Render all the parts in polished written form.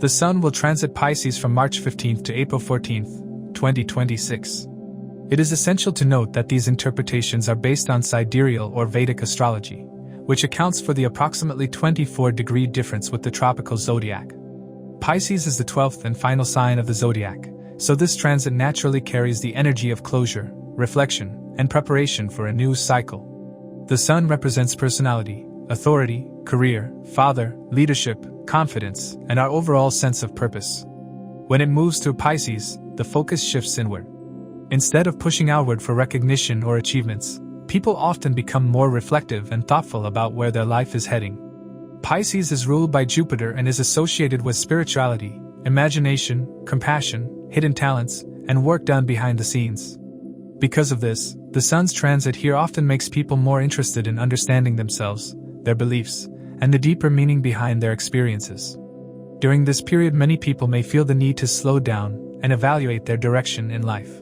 The Sun will transit Pisces from March 15th to April 14th, 2026. It is essential to note that these interpretations are based on Sidereal or Vedic Astrology, which accounts for the approximately 24-degree difference with the tropical zodiac. Pisces is the 12th and final sign of the zodiac, so this transit naturally carries the energy of closure, reflection, and preparation for a new cycle. The Sun represents personality, authority, career, father, leadership, confidence, and our overall sense of purpose. When it moves through Pisces, the focus shifts inward. Instead of pushing outward for recognition or achievements, people often become more reflective and thoughtful about where their life is heading. Pisces is ruled by Jupiter and is associated with spirituality, imagination, compassion, hidden talents, and work done behind the scenes. Because of this, the Sun's transit here often makes people more interested in understanding themselves, their beliefs, and the deeper meaning behind their experiences. During this period, many people may feel the need to slow down and evaluate their direction in life.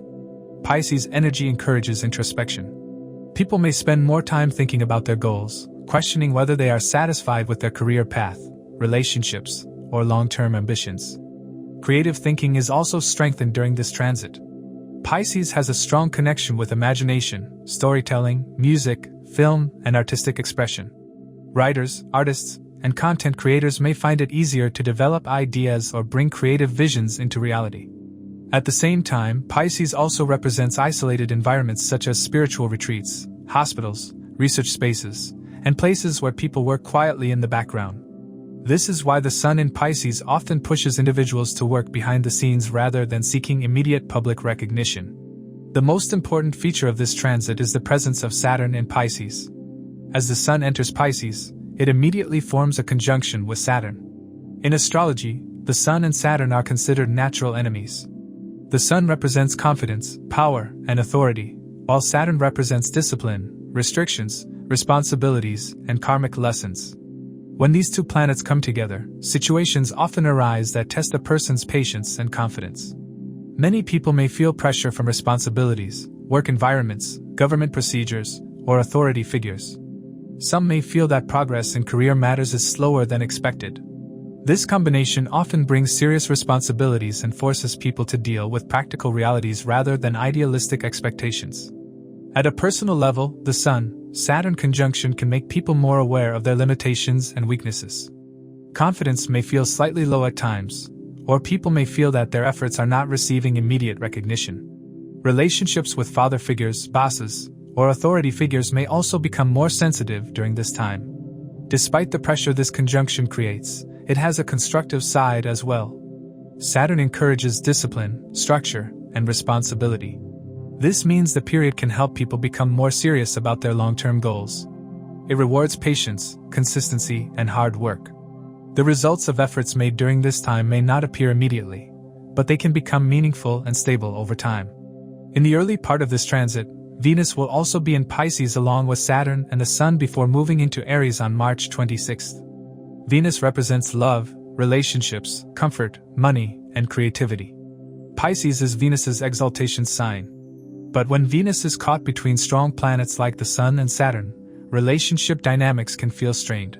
Pisces energy encourages introspection. People may spend more time thinking about their goals, questioning whether they are satisfied with their career path, relationships, or long-term ambitions. Creative thinking is also strengthened during this transit. Pisces has a strong connection with imagination, storytelling, music, film, and artistic expression. Writers, artists, and content creators may find it easier to develop ideas or bring creative visions into reality. At the same time, Pisces also represents isolated environments such as spiritual retreats, hospitals, research spaces, and places where people work quietly in the background. This is why the Sun in Pisces often pushes individuals to work behind the scenes rather than seeking immediate public recognition. The most important feature of this transit is the presence of Saturn in Pisces. As the Sun enters Pisces, it immediately forms a conjunction with Saturn. In astrology, the Sun and Saturn are considered natural enemies. The Sun represents confidence, power, and authority, while Saturn represents discipline, restrictions, responsibilities, and karmic lessons. When these two planets come together, situations often arise that test a person's patience and confidence. Many people may feel pressure from responsibilities, work environments, government procedures, or authority figures. Some may feel that progress in career matters is slower than expected. This combination often brings serious responsibilities and forces people to deal with practical realities rather than idealistic expectations. At a personal level, the Sun-Saturn conjunction can make people more aware of their limitations and weaknesses. Confidence may feel slightly low at times, or people may feel that their efforts are not receiving immediate recognition. Relationships with father figures, bosses, or authority figures may also become more sensitive during this time. Despite the pressure this conjunction creates, it has a constructive side as well. Saturn encourages discipline, structure, and responsibility. This means the period can help people become more serious about their long-term goals. It rewards patience, consistency, and hard work. The results of efforts made during this time may not appear immediately, but they can become meaningful and stable over time. In the early part of this transit, Venus will also be in Pisces along with Saturn and the Sun before moving into Aries on March 26th. Venus represents love, relationships, comfort, money, and creativity. Pisces is Venus's exaltation sign. But when Venus is caught between strong planets like the Sun and Saturn, relationship dynamics can feel strained.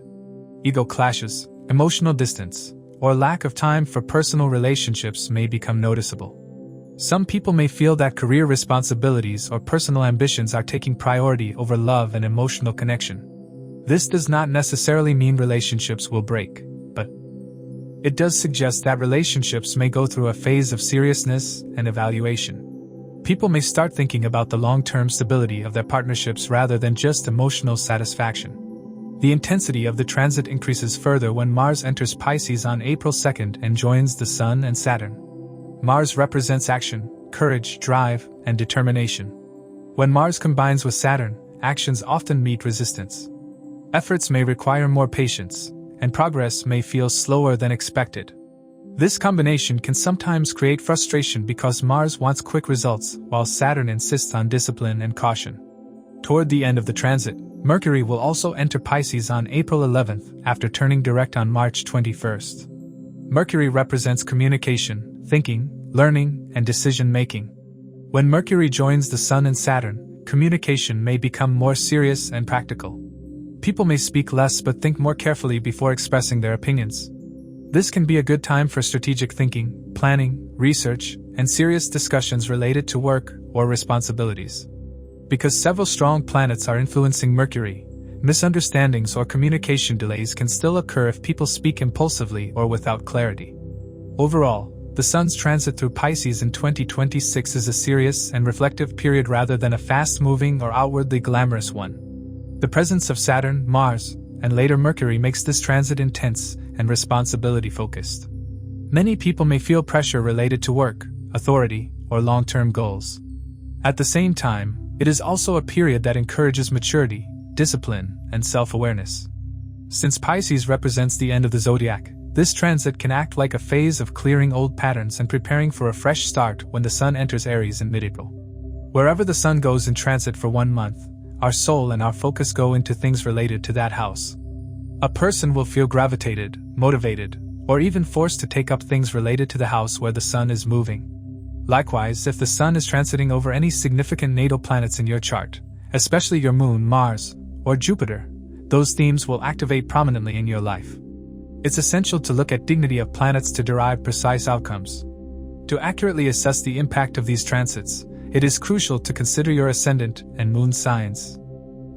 Ego clashes, emotional distance, or lack of time for personal relationships may become noticeable. Some people may feel that career responsibilities or personal ambitions are taking priority over love and emotional connection. This does not necessarily mean relationships will break, but it does suggest that relationships may go through a phase of seriousness and evaluation. People may start thinking about the long-term stability of their partnerships rather than just emotional satisfaction. The intensity of the transit increases further when Mars enters Pisces on April 2nd and joins the Sun and Saturn. Mars represents action, courage, drive, and determination. When Mars combines with Saturn, actions often meet resistance. Efforts may require more patience, and progress may feel slower than expected. This combination can sometimes create frustration because Mars wants quick results while Saturn insists on discipline and caution. Toward the end of the transit, Mercury will also enter Pisces on April 11th after turning direct on March 21st. Mercury represents communication, thinking, learning, and decision-making. When Mercury joins the Sun and Saturn, communication may become more serious and practical. People may speak less but think more carefully before expressing their opinions. This can be a good time for strategic thinking, planning, research, and serious discussions related to work or responsibilities. Because several strong planets are influencing Mercury, misunderstandings or communication delays can still occur if people speak impulsively or without clarity. Overall, the Sun's transit through Pisces in 2026 is a serious and reflective period rather than a fast-moving or outwardly glamorous one. The presence of Saturn, Mars, and later Mercury makes this transit intense and responsibility-focused. Many people may feel pressure related to work, authority, or long-term goals. At the same time, it is also a period that encourages maturity, discipline, and self-awareness. Since Pisces represents the end of the zodiac, this transit can act like a phase of clearing old patterns and preparing for a fresh start when the Sun enters Aries in mid-April. Wherever the Sun goes in transit for 1 month, our soul and our focus go into things related to that house. A person will feel gravitated, motivated, or even forced to take up things related to the house where the Sun is moving. Likewise, if the Sun is transiting over any significant natal planets in your chart, especially your Moon, Mars, or Jupiter, those themes will activate prominently in your life. It's essential to look at dignity of planets to derive precise outcomes. To accurately assess the impact of these transits, it is crucial to consider your ascendant and moon signs.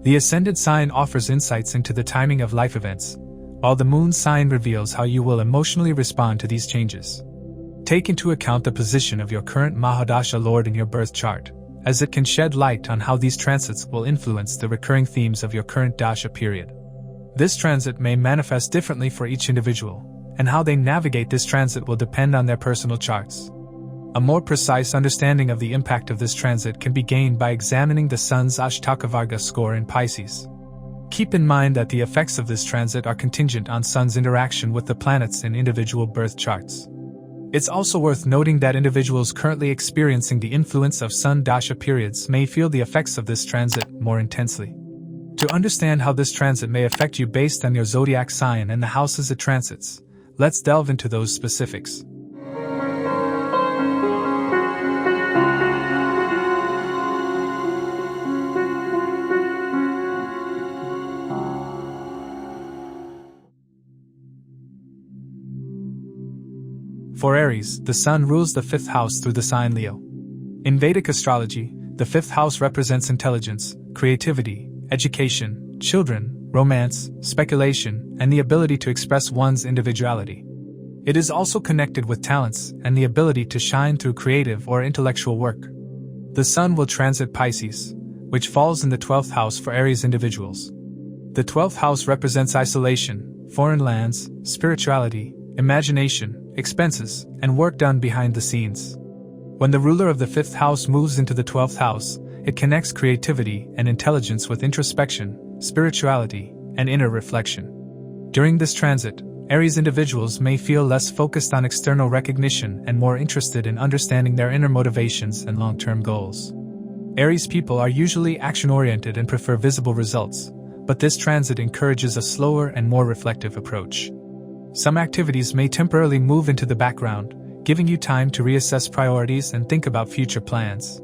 The ascendant sign offers insights into the timing of life events, while the moon sign reveals how you will emotionally respond to these changes. Take into account the position of your current Mahadasha Lord in your birth chart, as it can shed light on how these transits will influence the recurring themes of your current Dasha period. This transit may manifest differently for each individual, and how they navigate this transit will depend on their personal charts. A more precise understanding of the impact of this transit can be gained by examining the Sun's Ashtakavarga score in Pisces. Keep in mind that the effects of this transit are contingent on Sun's interaction with the planets in individual birth charts. It's also worth noting that individuals currently experiencing the influence of Sun Dasha periods may feel the effects of this transit more intensely. To understand how this transit may affect you based on your zodiac sign and the houses it transits, let's delve into those specifics. For Aries, the Sun rules the 5th house through the sign Leo. In Vedic astrology, the 5th house represents intelligence, creativity, education, children, romance, speculation, and the ability to express one's individuality. It is also connected with talents and the ability to shine through creative or intellectual work. The Sun will transit Pisces, which falls in the 12th house for Aries individuals. The 12th house represents isolation, foreign lands, spirituality, imagination, expenses, and work done behind the scenes. When the ruler of the 5th house moves into the 12th house, it connects creativity and intelligence with introspection, spirituality, and inner reflection. During this transit, Aries individuals may feel less focused on external recognition and more interested in understanding their inner motivations and long-term goals. Aries people are usually action-oriented and prefer visible results, but this transit encourages a slower and more reflective approach. Some activities may temporarily move into the background, giving you time to reassess priorities and think about future plans.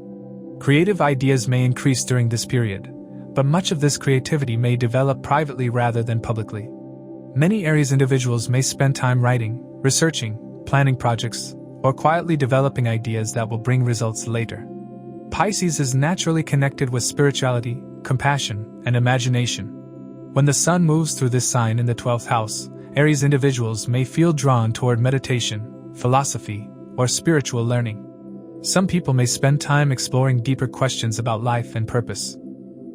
Creative ideas may increase during this period, but much of this creativity may develop privately rather than publicly. Many Aries individuals may spend time writing, researching, planning projects, or quietly developing ideas that will bring results later. Pisces is naturally connected with spirituality, compassion, and imagination. When the Sun moves through this sign in the 12th house, Aries individuals may feel drawn toward meditation, philosophy, or spiritual learning. Some people may spend time exploring deeper questions about life and purpose.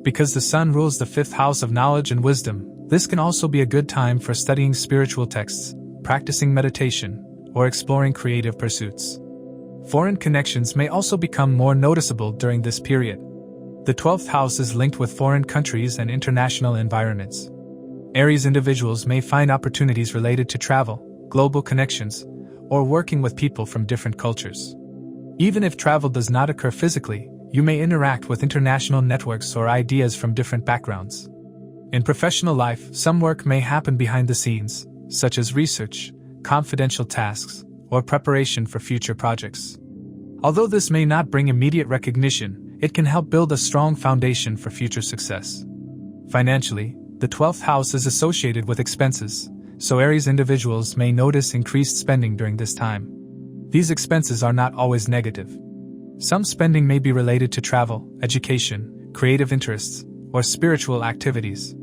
Because the Sun rules the 5th house of knowledge and wisdom, this can also be a good time for studying spiritual texts, practicing meditation, or exploring creative pursuits. Foreign connections may also become more noticeable during this period. The 12th house is linked with foreign countries and international environments. Aries individuals may find opportunities related to travel, global connections, or working with people from different cultures. Even if travel does not occur physically, you may interact with international networks or ideas from different backgrounds. In professional life, some work may happen behind the scenes, such as research, confidential tasks, or preparation for future projects. Although this may not bring immediate recognition, it can help build a strong foundation for future success. Financially, the 12th house is associated with expenses, so Aries individuals may notice increased spending during this time. These expenses are not always negative. Some spending may be related to travel, education, creative interests, or spiritual activities.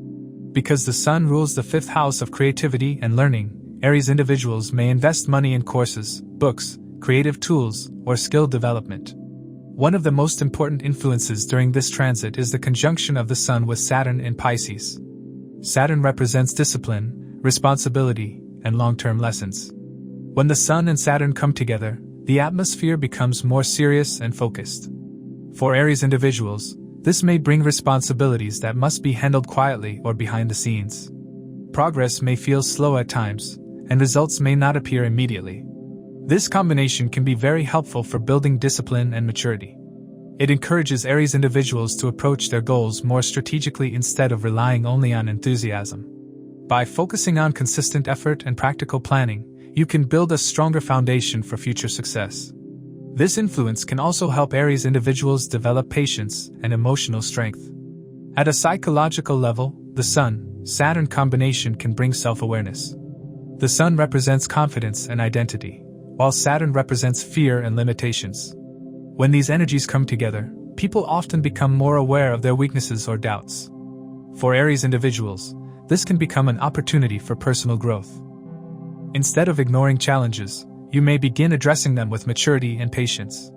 Because the Sun rules the fifth house of creativity and learning, Aries individuals may invest money in courses, books, creative tools, or skill development. One of the most important influences during this transit is the conjunction of the Sun with Saturn in Pisces. Saturn represents discipline, responsibility, and long-term lessons. When the Sun and Saturn come together, the atmosphere becomes more serious and focused. For Aries individuals, this may bring responsibilities that must be handled quietly or behind the scenes. Progress may feel slow at times, and results may not appear immediately. This combination can be very helpful for building discipline and maturity. It encourages Aries individuals to approach their goals more strategically instead of relying only on enthusiasm. By focusing on consistent effort and practical planning, you can build a stronger foundation for future success. This influence can also help Aries individuals develop patience and emotional strength. At a psychological level, the Sun-Saturn combination can bring self-awareness. The Sun represents confidence and identity, while Saturn represents fear and limitations. When these energies come together, people often become more aware of their weaknesses or doubts. For Aries individuals, this can become an opportunity for personal growth. Instead of ignoring challenges, you may begin addressing them with maturity and patience.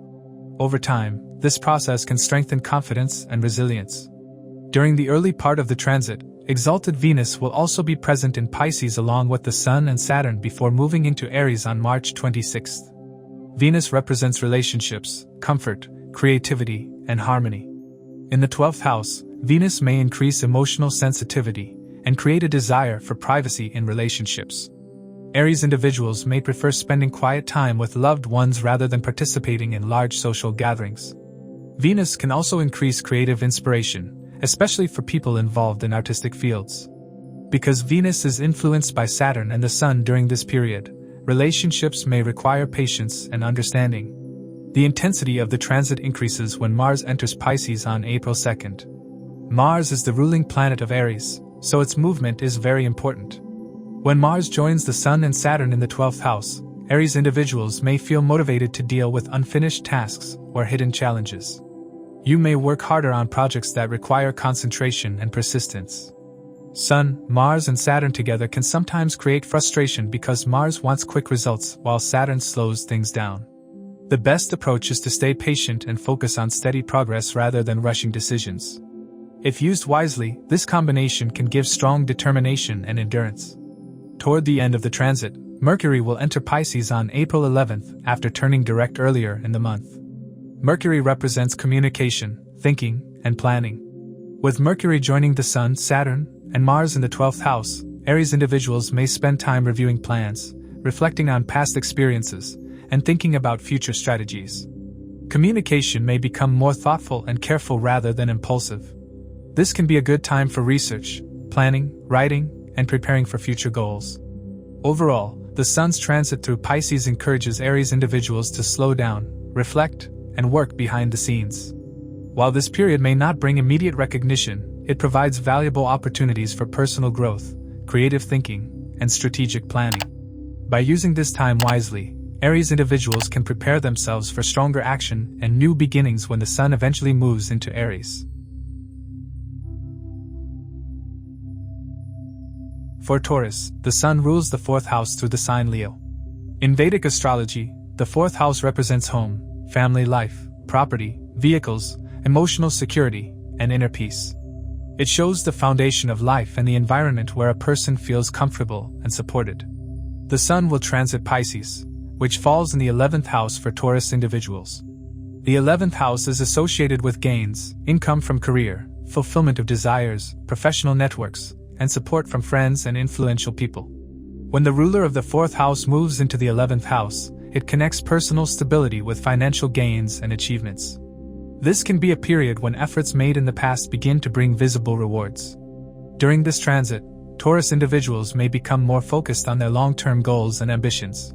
Over time, this process can strengthen confidence and resilience. During the early part of the transit, exalted Venus will also be present in Pisces along with the Sun and Saturn before moving into Aries on March 26th. Venus represents relationships, comfort, creativity, and harmony. In the 12th house, Venus may increase emotional sensitivity and create a desire for privacy in relationships. Aries individuals may prefer spending quiet time with loved ones rather than participating in large social gatherings. Venus can also increase creative inspiration, especially for people involved in artistic fields. Because Venus is influenced by Saturn and the Sun during this period, relationships may require patience and understanding. The intensity of the transit increases when Mars enters Pisces on April 2nd. Mars is the ruling planet of Aries, so its movement is very important. When Mars joins the Sun and Saturn in the 12th house, Aries individuals may feel motivated to deal with unfinished tasks or hidden challenges. You may work harder on projects that require concentration and persistence. Sun, Mars and Saturn together can sometimes create frustration because Mars wants quick results while Saturn slows things down. The best approach is to stay patient and focus on steady progress rather than rushing decisions. If used wisely, this combination can give strong determination and endurance. Toward the end of the transit, Mercury will enter Pisces on April 11th after turning direct earlier in the month. Mercury represents communication, thinking, and planning. With Mercury joining the Sun, Saturn, and Mars in the 12th house, Aries individuals may spend time reviewing plans, reflecting on past experiences, and thinking about future strategies. Communication may become more thoughtful and careful rather than impulsive. This can be a good time for research, planning, writing, and preparing for future goals. Overall, the Sun's transit through Pisces encourages Aries individuals to slow down, reflect, and work behind the scenes. While this period may not bring immediate recognition, it provides valuable opportunities for personal growth, creative thinking, and strategic planning. By using this time wisely, Aries individuals can prepare themselves for stronger action and new beginnings when the Sun eventually moves into Aries. For Taurus, the Sun rules the 4th house through the sign Leo. In Vedic astrology, the 4th house represents home, family life, property, vehicles, emotional security, and inner peace. It shows the foundation of life and the environment where a person feels comfortable and supported. The Sun will transit Pisces, which falls in the 11th house for Taurus individuals. The 11th house is associated with gains, income from career, fulfillment of desires, professional networks, and support from friends and influential people. When the ruler of the 4th house moves into the 11th house, it connects personal stability with financial gains and achievements. This can be a period when efforts made in the past begin to bring visible rewards. During this transit, Taurus individuals may become more focused on their long-term goals and ambitions.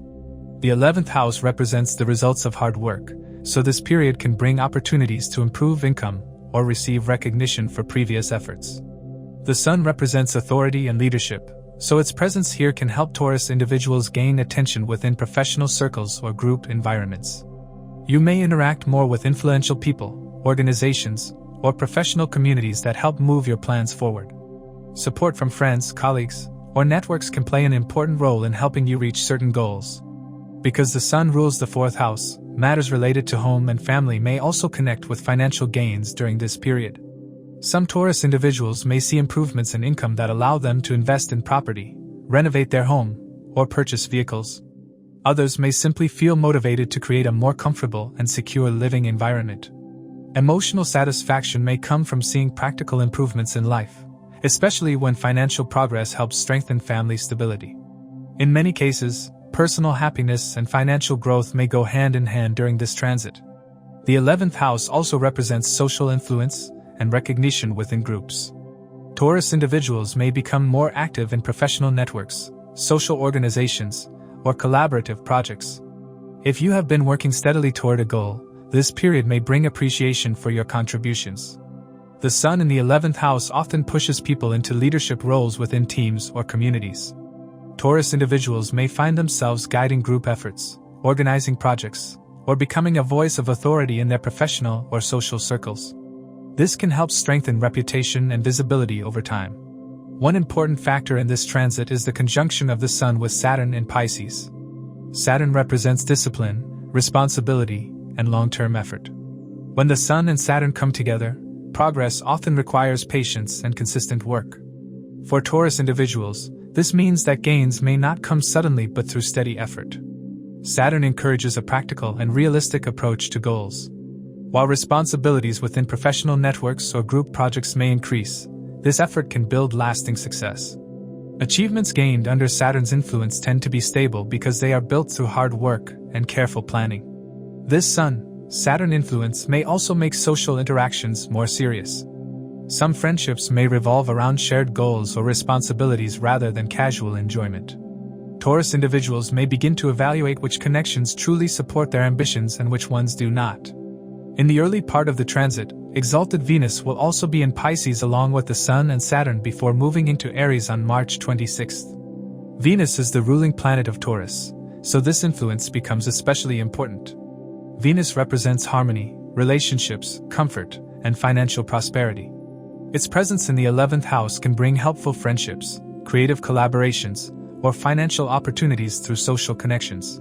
The 11th house represents the results of hard work, so this period can bring opportunities to improve income or receive recognition for previous efforts. The Sun represents authority and leadership, so its presence here can help Taurus individuals gain attention within professional circles or group environments. You may interact more with influential people, organizations, or professional communities that help move your plans forward. Support from friends, colleagues, or networks can play an important role in helping you reach certain goals. Because the Sun rules the 4th house, matters related to home and family may also connect with financial gains during this period. Some Taurus individuals may see improvements in income that allow them to invest in property, renovate their home, or purchase vehicles. Others may simply feel motivated to create a more comfortable and secure living environment. Emotional satisfaction may come from seeing practical improvements in life, especially when financial progress helps strengthen family stability. In many cases, personal happiness and financial growth may go hand in hand during this transit. The 11th house also represents social influence and recognition within groups. Taurus individuals may become more active in professional networks, social organizations, or collaborative projects. If you have been working steadily toward a goal, this period may bring appreciation for your contributions. The Sun in the 11th house often pushes people into leadership roles within teams or communities. Taurus individuals may find themselves guiding group efforts, organizing projects, or becoming a voice of authority in their professional or social circles. This can help strengthen reputation and visibility over time. One important factor in this transit is the conjunction of the Sun with Saturn in Pisces. Saturn represents discipline, responsibility, and long-term effort. When the Sun and Saturn come together, progress often requires patience and consistent work. For Taurus individuals, this means that gains may not come suddenly but through steady effort. Saturn encourages a practical and realistic approach to goals. While responsibilities within professional networks or group projects may increase, this effort can build lasting success. Achievements gained under Saturn's influence tend to be stable because they are built through hard work and careful planning. This Sun-Saturn influence may also make social interactions more serious. Some friendships may revolve around shared goals or responsibilities rather than casual enjoyment. Taurus individuals may begin to evaluate which connections truly support their ambitions and which ones do not. In the early part of the transit, exalted Venus will also be in Pisces along with the Sun and Saturn before moving into Aries on March 26th. Venus is the ruling planet of Taurus, so this influence becomes especially important. Venus represents harmony, relationships, comfort, and financial prosperity. Its presence in the 11th house can bring helpful friendships, creative collaborations, or financial opportunities through social connections.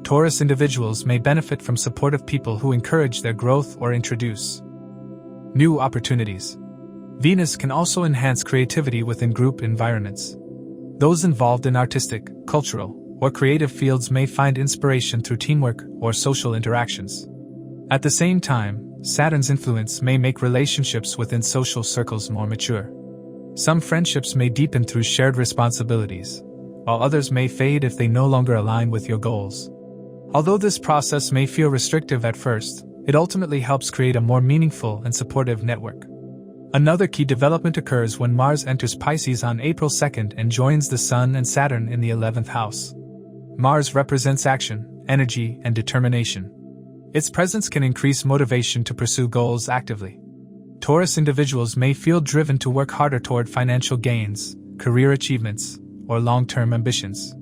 Taurus individuals may benefit from supportive people who encourage their growth or introduce new opportunities. Venus can also enhance creativity within group environments. Those involved in artistic, cultural, or creative fields may find inspiration through teamwork or social interactions. At the same time, Saturn's influence may make relationships within social circles more mature. Some friendships may deepen through shared responsibilities, while others may fade if they no longer align with your goals. Although this process may feel restrictive at first, it ultimately helps create a more meaningful and supportive network. Another key development occurs when Mars enters Pisces on April 2nd and joins the Sun and Saturn in the 11th house. Mars represents action, energy, and determination. Its presence can increase motivation to pursue goals actively. Taurus individuals may feel driven to work harder toward financial gains, career achievements, or long-term ambitions.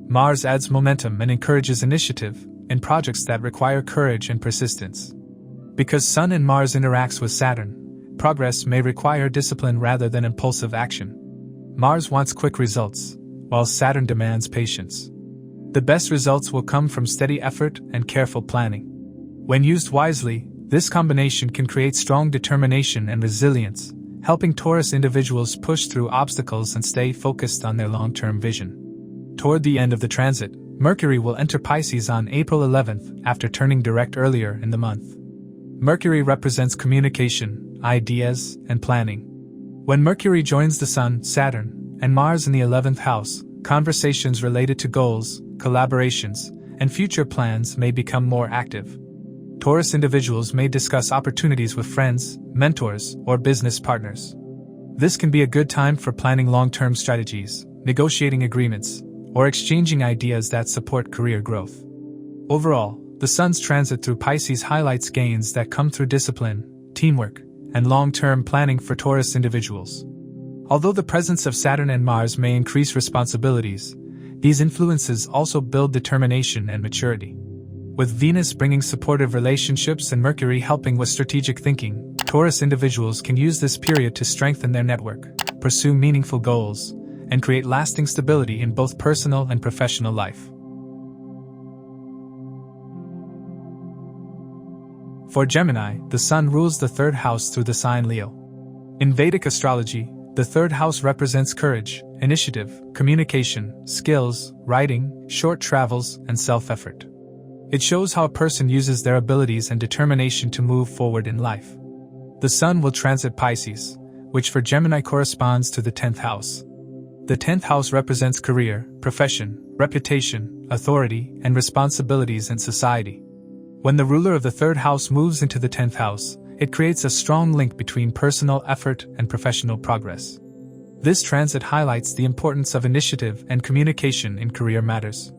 Mars adds momentum and encourages initiative in projects that require courage and persistence. Because Sun and Mars interacts with Saturn, progress may require discipline rather than impulsive action. Mars wants quick results, while Saturn demands patience. The best results will come from steady effort and careful planning. When used wisely, this combination can create strong determination and resilience, helping Taurus individuals push through obstacles and stay focused on their long-term vision. Toward the end of the transit, Mercury will enter Pisces on April 11th after turning direct earlier in the month. Mercury represents communication, ideas, and planning. When Mercury joins the Sun, Saturn, and Mars in the 11th house, conversations related to goals, collaborations, and future plans may become more active. Taurus individuals may discuss opportunities with friends, mentors, or business partners. This can be a good time for planning long-term strategies, negotiating agreements, or exchanging ideas that support career growth. Overall, the Sun's transit through Pisces highlights gains that come through discipline, teamwork, and long-term planning for Taurus individuals. Although the presence of Saturn and Mars may increase responsibilities, these influences also build determination and maturity. With Venus bringing supportive relationships and Mercury helping with strategic thinking, Taurus individuals can use this period to strengthen their network, pursue meaningful goals, and create lasting stability in both personal and professional life. For Gemini, the Sun rules the third house through the sign Leo. In Vedic astrology, the third house represents courage, initiative, communication, skills, writing, short travels, and self-effort. It shows how a person uses their abilities and determination to move forward in life. The Sun will transit Pisces, which for Gemini corresponds to the 10th house. The 10th house represents career, profession, reputation, authority, and responsibilities in society. When the ruler of the third house moves into the 10th house, it creates a strong link between personal effort and professional progress. This transit highlights the importance of initiative and communication in career matters.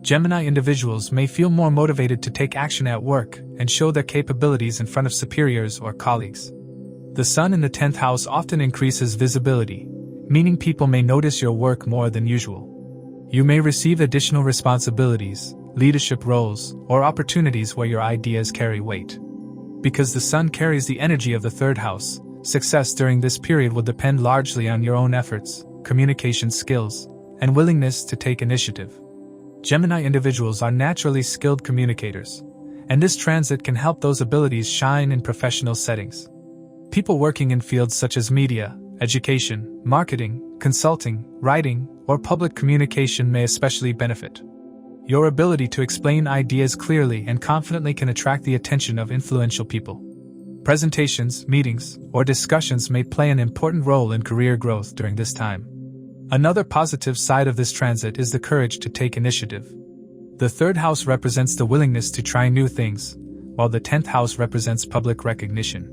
Gemini individuals may feel more motivated to take action at work and show their capabilities in front of superiors or colleagues. The Sun in the 10th house often increases visibility, meaning people may notice your work more than usual. You may receive additional responsibilities, leadership roles, or opportunities where your ideas carry weight. Because the Sun carries the energy of the third house, success during this period will depend largely on your own efforts, communication skills, and willingness to take initiative. Gemini individuals are naturally skilled communicators, and this transit can help those abilities shine in professional settings. People working in fields such as media, education, marketing, consulting, writing, or public communication may especially benefit. Your ability to explain ideas clearly and confidently can attract the attention of influential people. Presentations, meetings, or discussions may play an important role in career growth during this time. Another positive side of this transit is the courage to take initiative. The third house represents the willingness to try new things, while the 10th house represents public recognition.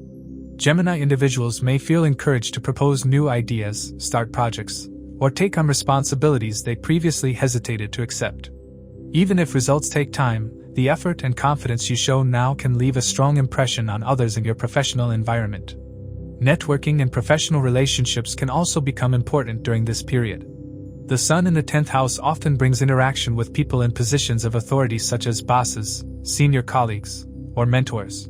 Gemini individuals may feel encouraged to propose new ideas, start projects, or take on responsibilities they previously hesitated to accept. Even if results take time, the effort and confidence you show now can leave a strong impression on others in your professional environment. Networking and professional relationships can also become important during this period. The Sun in the 10th house often brings interaction with people in positions of authority such as bosses, senior colleagues, or mentors.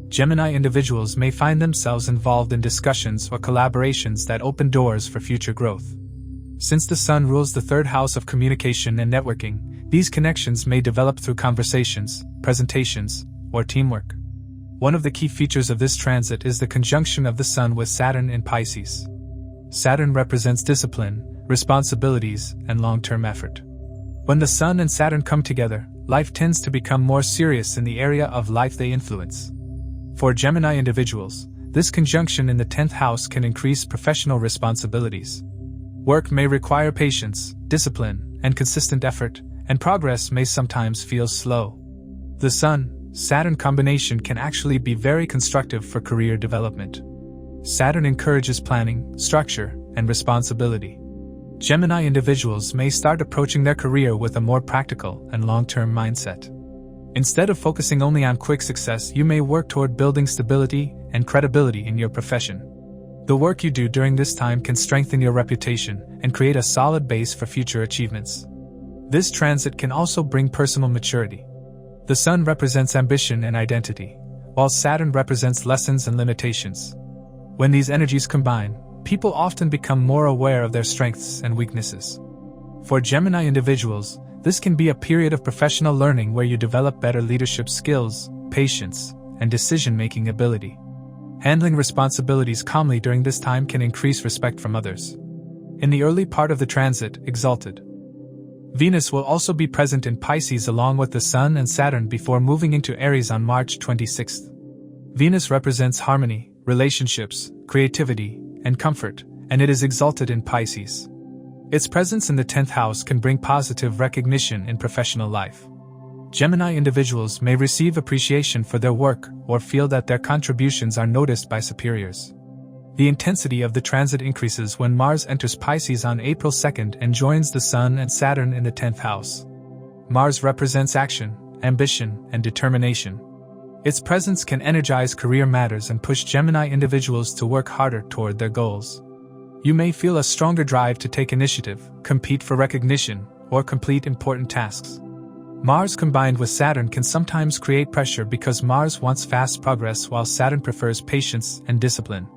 Gemini individuals may find themselves involved in discussions or collaborations that open doors for future growth. Since the Sun rules the third house of communication and networking, these connections may develop through conversations, presentations, or teamwork. One of the key features of this transit is the conjunction of the Sun with Saturn in Pisces. Saturn represents discipline, responsibilities, and long-term effort. When the Sun and Saturn come together, life tends to become more serious in the area of life they influence. For Gemini individuals, this conjunction in the 10th house can increase professional responsibilities. Work may require patience, discipline, and consistent effort, and progress may sometimes feel slow. The Sun-Saturn combination can actually be very constructive for career development. Saturn encourages planning, structure, and responsibility. Gemini individuals may start approaching their career with a more practical and long-term mindset. Instead of focusing only on quick success, you may work toward building stability and credibility in your profession. The work you do during this time can strengthen your reputation and create a solid base for future achievements. This transit can also bring personal maturity. The Sun represents ambition and identity, while Saturn represents lessons and limitations. When these energies combine, people often become more aware of their strengths and weaknesses. For Gemini individuals, this can be a period of professional learning where you develop better leadership skills, patience, and decision-making ability. Handling responsibilities calmly during this time can increase respect from others. In the early part of the transit, exalted Venus will also be present in Pisces along with the Sun and Saturn before moving into Aries on March 26th. Venus represents harmony, relationships, creativity, and comfort, and it is exalted in Pisces. Its presence in the 10th house can bring positive recognition in professional life. Gemini individuals may receive appreciation for their work or feel that their contributions are noticed by superiors. The intensity of the transit increases when Mars enters Pisces on April 2nd and joins the Sun and Saturn in the 10th house. Mars represents action, ambition, and determination. Its presence can energize career matters and push Gemini individuals to work harder toward their goals. You may feel a stronger drive to take initiative, compete for recognition, or complete important tasks. Mars combined with Saturn can sometimes create pressure because Mars wants fast progress while Saturn prefers patience and discipline.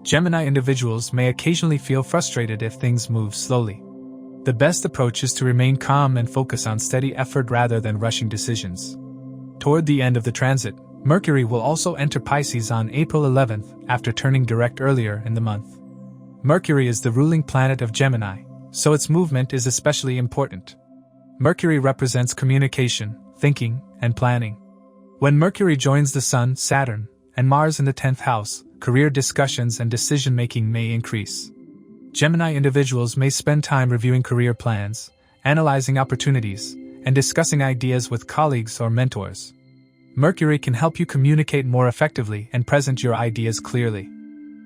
Gemini individuals may occasionally feel frustrated if things move slowly. The best approach is to remain calm and focus on steady effort rather than rushing decisions. Toward the end of the transit, Mercury will also enter Pisces on April 11th after turning direct earlier in the month. Mercury is the ruling planet of Gemini, so its movement is especially important. Mercury represents communication, thinking, and planning. When Mercury joins the Sun, Saturn, and Mars in the 10th house, career discussions and decision-making may increase. Gemini individuals may spend time reviewing career plans, analyzing opportunities, and discussing ideas with colleagues or mentors. Mercury can help you communicate more effectively and present your ideas clearly.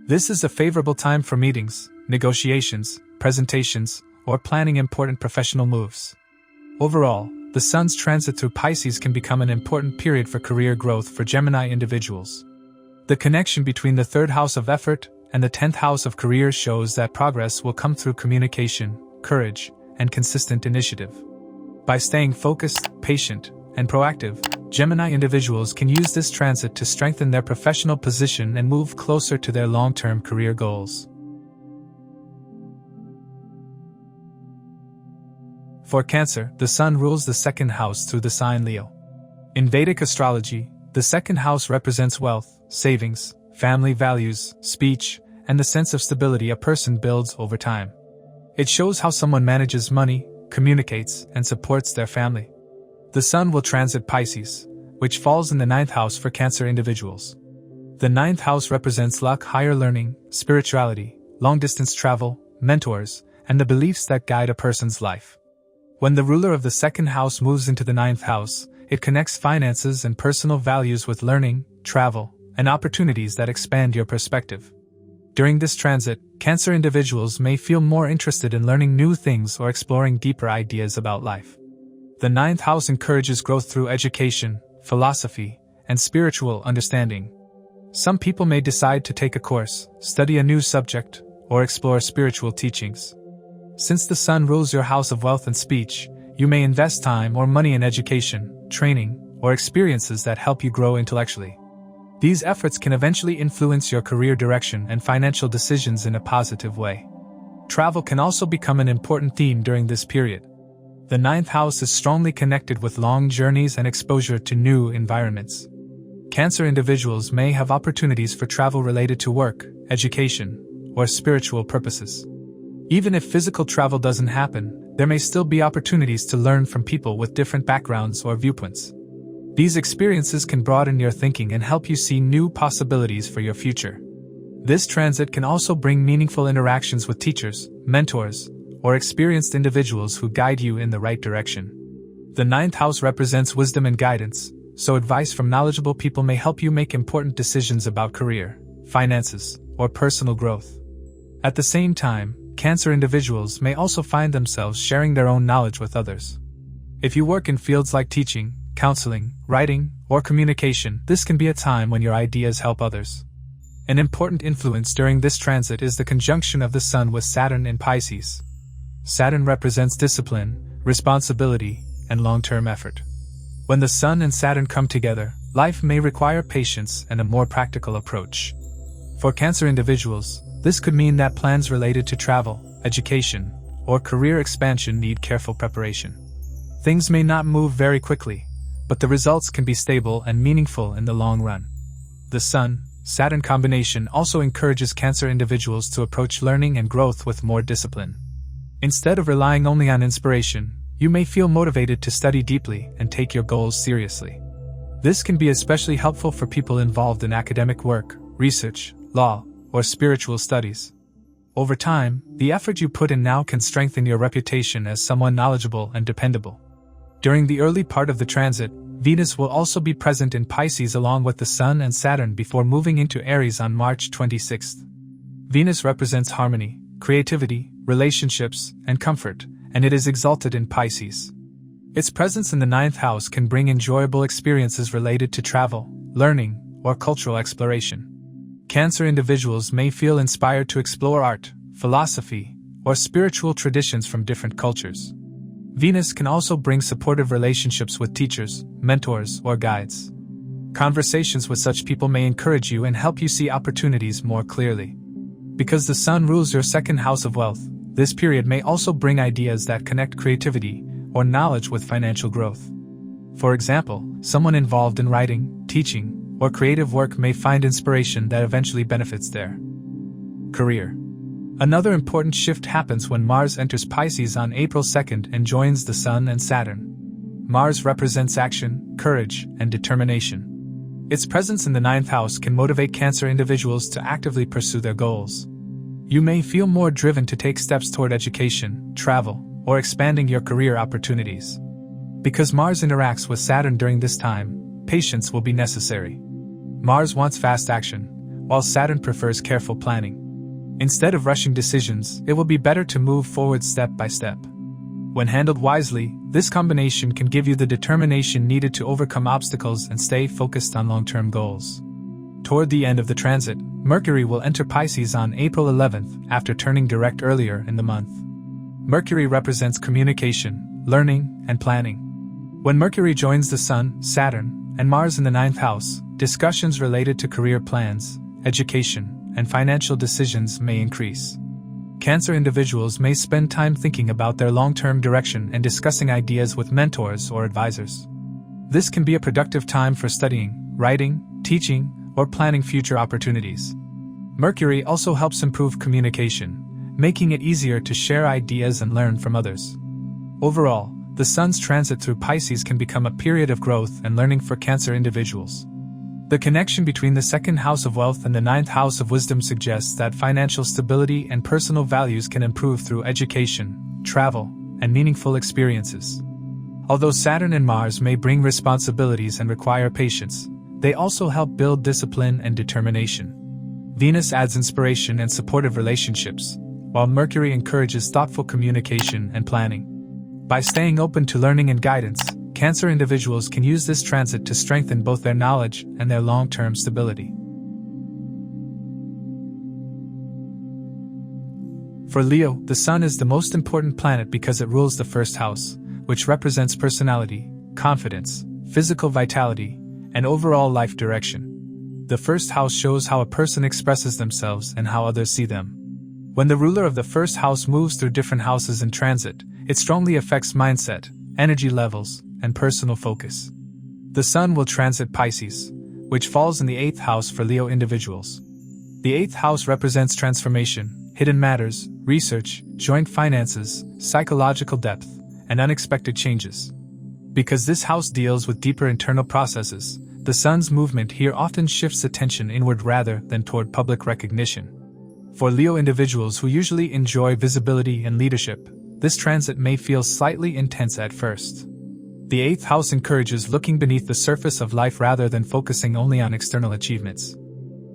This is a favorable time for meetings, negotiations, presentations, or planning important professional moves. Overall, the Sun's transit through Pisces can become an important period for career growth for Gemini individuals. The connection between the third house of effort and the 10th house of career shows that progress will come through communication, courage, and consistent initiative. By staying focused, patient, and proactive, Gemini individuals can use this transit to strengthen their professional position and move closer to their long-term career goals. For Cancer, the Sun rules the second house through the sign Leo. In Vedic astrology, the second house represents wealth, savings, family values, speech, and the sense of stability a person builds over time. It shows how someone manages money, communicates, and supports their family. The Sun will transit Pisces, which falls in the 9th house for Cancer individuals. The 9th house represents luck, higher learning, spirituality, long-distance travel, mentors, and the beliefs that guide a person's life. When the ruler of the second house moves into the 9th house, it connects finances and personal values with learning, travel, and opportunities that expand your perspective. During this transit, Cancer individuals may feel more interested in learning new things or exploring deeper ideas about life. The 9th house encourages growth through education, philosophy, and spiritual understanding. Some people may decide to take a course, study a new subject, or explore spiritual teachings. Since the Sun rules your house of wealth and speech, you may invest time or money in education, training, or experiences that help you grow intellectually. These efforts can eventually influence your career direction and financial decisions in a positive way. Travel can also become an important theme during this period. The 9th house is strongly connected with long journeys and exposure to new environments. Cancer individuals may have opportunities for travel related to work, education, or spiritual purposes. Even if physical travel doesn't happen, there may still be opportunities to learn from people with different backgrounds or viewpoints. These experiences can broaden your thinking and help you see new possibilities for your future. This transit can also bring meaningful interactions with teachers, mentors, or experienced individuals who guide you in the right direction. The 9th house represents wisdom and guidance, so advice from knowledgeable people may help you make important decisions about career, finances, or personal growth. At the same time, Cancer individuals may also find themselves sharing their own knowledge with others. If you work in fields like teaching, counseling, writing, or communication, this can be a time when your ideas help others. An important influence during this transit is the conjunction of the Sun with Saturn in Pisces. Saturn represents discipline, responsibility, and long-term effort. When the Sun and Saturn come together, life may require patience and a more practical approach. For Cancer individuals, this could mean that plans related to travel, education, or career expansion need careful preparation. Things may not move very quickly, but the results can be stable and meaningful in the long run. The Sun-Saturn combination also encourages Cancer individuals to approach learning and growth with more discipline. Instead of relying only on inspiration, you may feel motivated to study deeply and take your goals seriously. This can be especially helpful for people involved in academic work, research, law, or spiritual studies. Over time, the effort you put in now can strengthen your reputation as someone knowledgeable and dependable. During the early part of the transit, Venus will also be present in Pisces along with the Sun and Saturn before moving into Aries on March 26th. Venus represents harmony, creativity, relationships, and comfort, and it is exalted in Pisces. Its presence in the 9th house can bring enjoyable experiences related to travel, learning, or cultural exploration. Cancer individuals may feel inspired to explore art, philosophy, or spiritual traditions from different cultures. Venus can also bring supportive relationships with teachers, mentors, or guides. Conversations with such people may encourage you and help you see opportunities more clearly. Because the Sun rules your second house of wealth, this period may also bring ideas that connect creativity or knowledge with financial growth. For example, someone involved in writing, teaching, or creative work may find inspiration that eventually benefits their career. Another important shift happens when Mars enters Pisces on April 2nd and joins the Sun and Saturn. Mars represents action, courage, and determination. Its presence in the 9th house can motivate Cancer individuals to actively pursue their goals. You may feel more driven to take steps toward education, travel, or expanding your career opportunities. Because Mars interacts with Saturn during this time, patience will be necessary. Mars wants fast action, while Saturn prefers careful planning. Instead of rushing decisions, it will be better to move forward step by step. When handled wisely, this combination can give you the determination needed to overcome obstacles and stay focused on long-term goals. Toward the end of the transit, Mercury will enter Pisces on April 11th after turning direct earlier in the month. Mercury represents communication, learning, and planning. When Mercury joins the Sun, Saturn, and Mars in the 9th house, discussions related to career plans, education, and financial decisions may increase. Cancer individuals may spend time thinking about their long-term direction and discussing ideas with mentors or advisors. This can be a productive time for studying, writing, teaching, or planning future opportunities. Mercury also helps improve communication, making it easier to share ideas and learn from others. Overall, the Sun's transit through Pisces can become a period of growth and learning for Cancer individuals. The connection between the second house of wealth and the 9th house of wisdom suggests that financial stability and personal values can improve through education, travel, and meaningful experiences. Although Saturn and Mars may bring responsibilities and require patience, they also help build discipline and determination. Venus adds inspiration and supportive relationships, while Mercury encourages thoughtful communication and planning. By staying open to learning and guidance, Cancer individuals can use this transit to strengthen both their knowledge and their long-term stability. For Leo, the Sun is the most important planet because it rules the first house, which represents personality, confidence, physical vitality, and overall life direction. The first house shows how a person expresses themselves and how others see them. When the ruler of the first house moves through different houses in transit, it strongly affects mindset, energy levels, and personal focus. The Sun will transit Pisces, which falls in the 8th house for Leo individuals. The 8th house represents transformation, hidden matters, research, joint finances, psychological depth, and unexpected changes. Because this house deals with deeper internal processes, the Sun's movement here often shifts attention inward rather than toward public recognition. For Leo individuals who usually enjoy visibility and leadership, this transit may feel slightly intense at first. The 8th house encourages looking beneath the surface of life rather than focusing only on external achievements.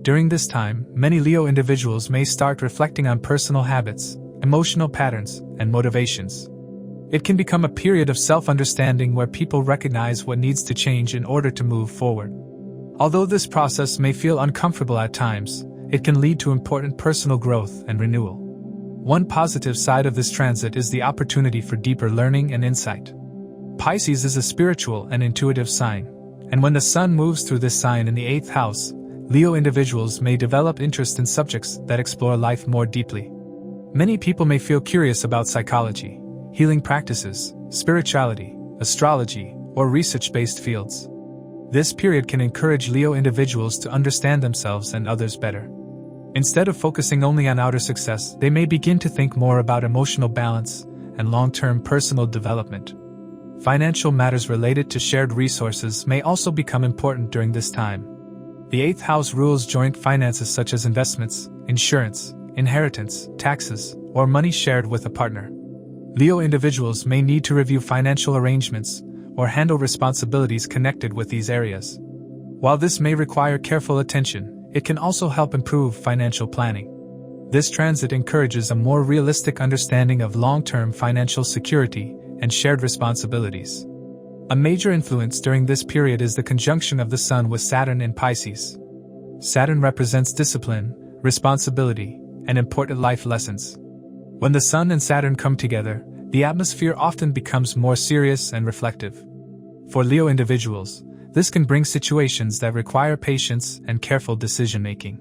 During this time, many Leo individuals may start reflecting on personal habits, emotional patterns, and motivations. It can become a period of self-understanding where people recognize what needs to change in order to move forward. Although this process may feel uncomfortable at times, it can lead to important personal growth and renewal. One positive side of this transit is the opportunity for deeper learning and insight. Pisces is a spiritual and intuitive sign, and when the Sun moves through this sign in the 8th house, Leo individuals may develop interest in subjects that explore life more deeply. Many people may feel curious about psychology, healing practices, spirituality, astrology, or research-based fields. This period can encourage Leo individuals to understand themselves and others better. Instead of focusing only on outer success, they may begin to think more about emotional balance and long-term personal development. Financial matters related to shared resources may also become important during this time. The 8th house rules joint finances such as investments, insurance, inheritance, taxes, or money shared with a partner. Leo individuals may need to review financial arrangements or handle responsibilities connected with these areas. While this may require careful attention, it can also help improve financial planning. This transit encourages a more realistic understanding of long-term financial security and shared responsibilities. A major influence during this period is the conjunction of the Sun with Saturn in Pisces. Saturn represents discipline, responsibility, and important life lessons. When the Sun and Saturn come together, the atmosphere often becomes more serious and reflective. For Leo individuals, this can bring situations that require patience and careful decision-making.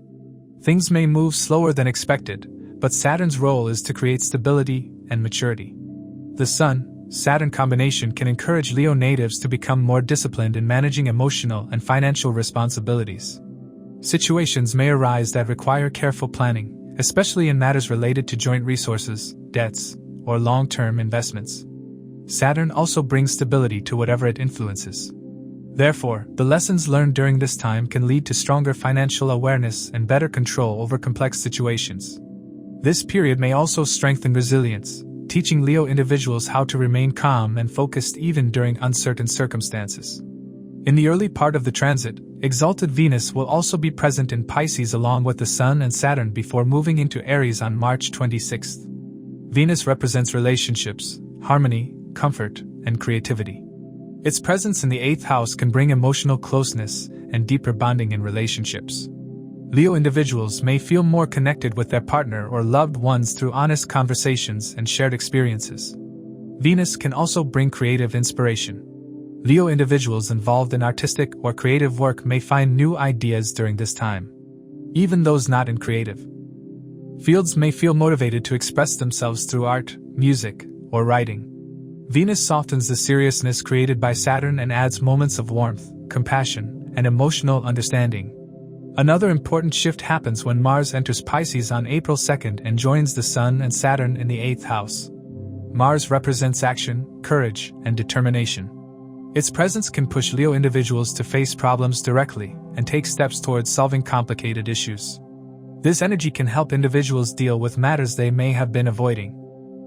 Things may move slower than expected, but Saturn's role is to create stability and maturity. The Sun-Saturn combination can encourage Leo natives to become more disciplined in managing emotional and financial responsibilities. Situations may arise that require careful planning, especially in matters related to joint resources, debts, or long-term investments. Saturn also brings stability to whatever it influences. Therefore, the lessons learned during this time can lead to stronger financial awareness and better control over complex situations. This period may also strengthen resilience, teaching Leo individuals how to remain calm and focused even during uncertain circumstances. In the early part of the transit, exalted Venus will also be present in Pisces along with the Sun and Saturn before moving into Aries on March 26th. Venus represents relationships, harmony, comfort, and creativity. Its presence in the 8th house can bring emotional closeness and deeper bonding in relationships. Leo individuals may feel more connected with their partner or loved ones through honest conversations and shared experiences. Venus can also bring creative inspiration. Leo individuals involved in artistic or creative work may find new ideas during this time. Even those not in creative fields may feel motivated to express themselves through art, music, or writing. Venus softens the seriousness created by Saturn and adds moments of warmth, compassion, and emotional understanding. Another important shift happens when Mars enters Pisces on April 2nd and joins the Sun and Saturn in the 8th house. Mars represents action, courage, and determination. Its presence can push Leo individuals to face problems directly and take steps towards solving complicated issues. This energy can help individuals deal with matters they may have been avoiding.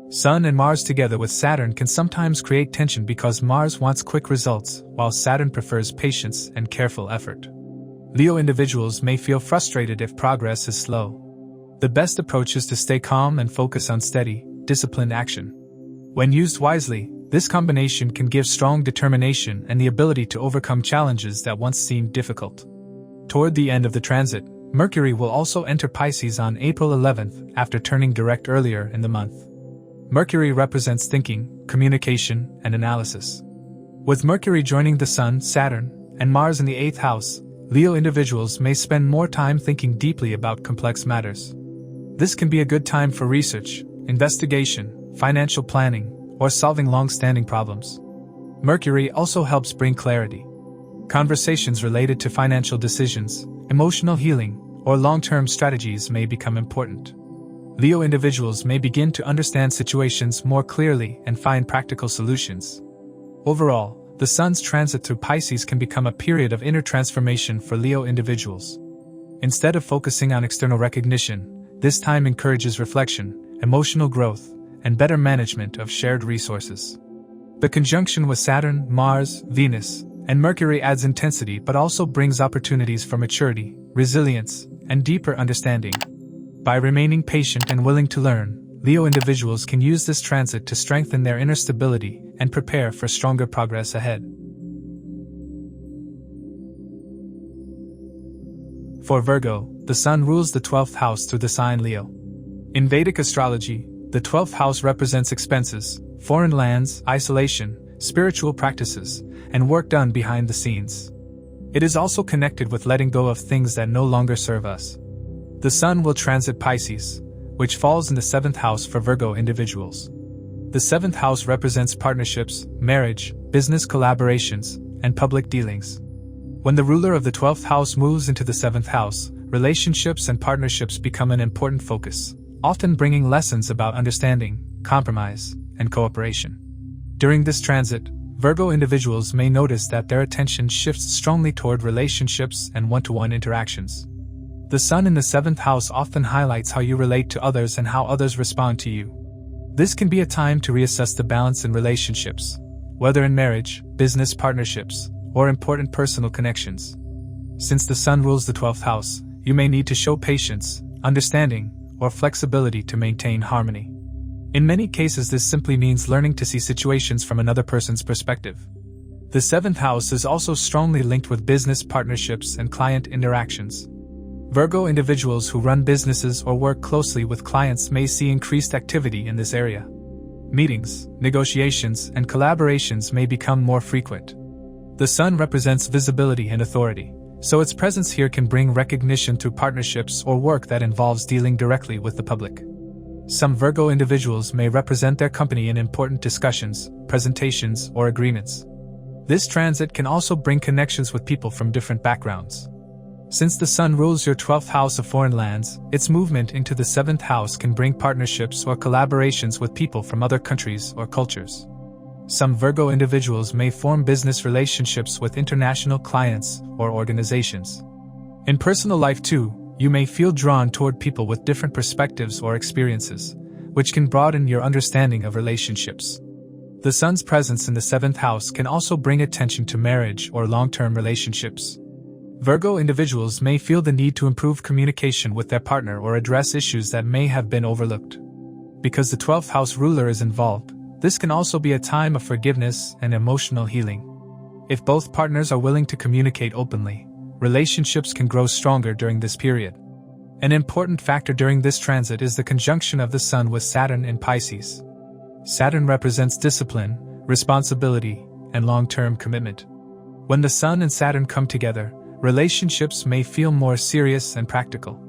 Sun and Mars together with Saturn can sometimes create tension because Mars wants quick results, while Saturn prefers patience and careful effort. Leo individuals may feel frustrated if progress is slow. The best approach is to stay calm and focus on steady, disciplined action. When used wisely, this combination can give strong determination and the ability to overcome challenges that once seemed difficult. Toward the end of the transit, Mercury will also enter Pisces on April 11th after turning direct earlier in the month. Mercury represents thinking, communication, and analysis. With Mercury joining the Sun, Saturn, and Mars in the 8th house, Leo individuals may spend more time thinking deeply about complex matters. This can be a good time for research, investigation, financial planning, or solving long-standing problems. Mercury also helps bring clarity. Conversations related to financial decisions, emotional healing, or long-term strategies may become important. Leo individuals may begin to understand situations more clearly and find practical solutions. Overall, the Sun's transit through Pisces can become a period of inner transformation for Leo individuals. Instead of focusing on external recognition, this time encourages reflection, emotional growth, and better management of shared resources. The conjunction with Saturn, Mars, Venus, and Mercury adds intensity but also brings opportunities for maturity, resilience, and deeper understanding. By remaining patient and willing to learn, Leo individuals can use this transit to strengthen their inner stability and prepare for stronger progress ahead. For Virgo, the Sun rules the 12th house through the sign Leo. In Vedic astrology, the 12th house represents expenses, foreign lands, isolation, spiritual practices, and work done behind the scenes. It is also connected with letting go of things that no longer serve us. The Sun will transit Pisces, which falls in the 7th house for Virgo individuals. The 7th house represents partnerships, marriage, business collaborations, and public dealings. When the ruler of the 12th house moves into the 7th house, relationships and partnerships become an important focus, often bringing lessons about understanding, compromise, and cooperation. During this transit, Virgo individuals may notice that their attention shifts strongly toward relationships and one-to-one interactions. The Sun in the 7th house often highlights how you relate to others and how others respond to you. This can be a time to reassess the balance in relationships, whether in marriage, business partnerships, or important personal connections. Since the Sun rules the 12th house, you may need to show patience, understanding, or flexibility to maintain harmony. In many cases, this simply means learning to see situations from another person's perspective. The 7th house is also strongly linked with business partnerships and client interactions. Virgo individuals who run businesses or work closely with clients may see increased activity in this area. Meetings, negotiations, and collaborations may become more frequent. The Sun represents visibility and authority, so its presence here can bring recognition through partnerships or work that involves dealing directly with the public. Some Virgo individuals may represent their company in important discussions, presentations, or agreements. This transit can also bring connections with people from different backgrounds. Since the Sun rules your 12th house of foreign lands, its movement into the 7th house can bring partnerships or collaborations with people from other countries or cultures. Some Virgo individuals may form business relationships with international clients or organizations. In personal life too, you may feel drawn toward people with different perspectives or experiences, which can broaden your understanding of relationships. The Sun's presence in the 7th house can also bring attention to marriage or long-term relationships. Virgo individuals may feel the need to improve communication with their partner or address issues that may have been overlooked. Because the 12th house ruler is involved, this can also be a time of forgiveness and emotional healing. If both partners are willing to communicate openly, relationships can grow stronger during this period. An important factor during this transit is the conjunction of the Sun with Saturn in Pisces. Saturn represents discipline, responsibility, and long-term commitment. When the Sun and Saturn come together, relationships may feel more serious and practical.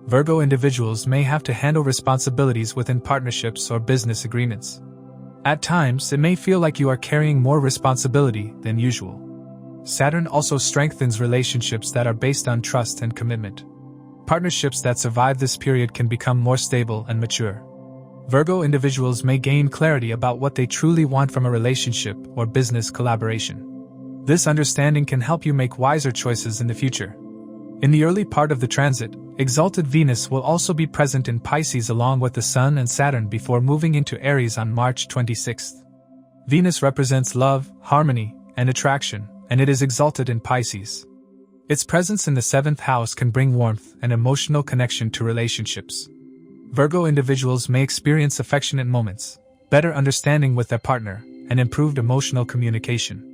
Virgo individuals may have to handle responsibilities within partnerships or business agreements. At times, it may feel like you are carrying more responsibility than usual. Saturn also strengthens relationships that are based on trust and commitment. Partnerships that survive this period can become more stable and mature. Virgo individuals may gain clarity about what they truly want from a relationship or business collaboration. This understanding can help you make wiser choices in the future. In the early part of the transit, exalted Venus will also be present in Pisces along with the Sun and Saturn before moving into Aries on March 26th. Venus represents love, harmony, and attraction, and it is exalted in Pisces. Its presence in the 7th house can bring warmth and emotional connection to relationships. Virgo individuals may experience affectionate moments, better understanding with their partner, and improved emotional communication.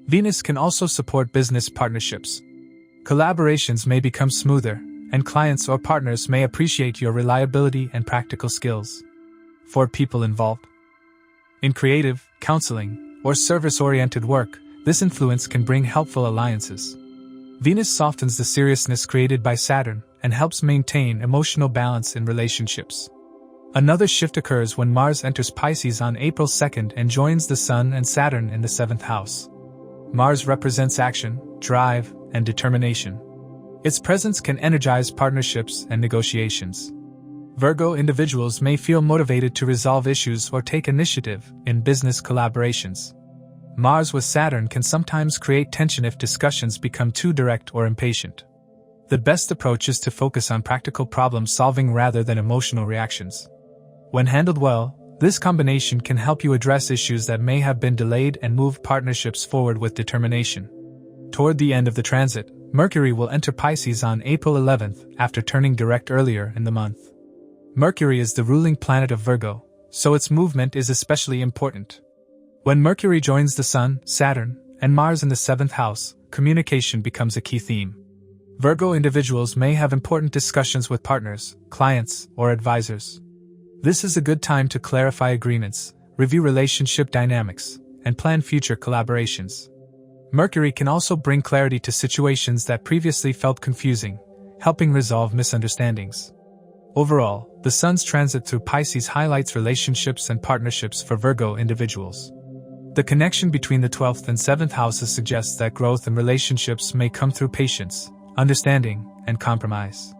Venus can also support business partnerships. Collaborations may become smoother, and clients or partners may appreciate your reliability and practical skills. For people involved in creative, counseling, or service-oriented work, this influence can bring helpful alliances. Venus softens the seriousness created by Saturn and helps maintain emotional balance in relationships. Another shift occurs when Mars enters Pisces on April 2nd and joins the Sun and Saturn in the 7th house. Mars represents action, drive, and determination. Its presence can energize partnerships and negotiations. Virgo individuals may feel motivated to resolve issues or take initiative in business collaborations. Mars with Saturn can sometimes create tension if discussions become too direct or impatient. The best approach is to focus on practical problem solving rather than emotional reactions. When handled well, this combination can help you address issues that may have been delayed and move partnerships forward with determination. Toward the end of the transit, Mercury will enter Pisces on April 11th after turning direct earlier in the month. Mercury is the ruling planet of Virgo, so its movement is especially important. When Mercury joins the Sun, Saturn, and Mars in the 7th house, communication becomes a key theme. Virgo individuals may have important discussions with partners, clients, or advisors. This is a good time to clarify agreements, review relationship dynamics, and plan future collaborations. Mercury can also bring clarity to situations that previously felt confusing, helping resolve misunderstandings. Overall, the Sun's transit through Pisces highlights relationships and partnerships for Virgo individuals. The connection between the 12th and 7th houses suggests that growth in relationships may come through patience, understanding, and compromise.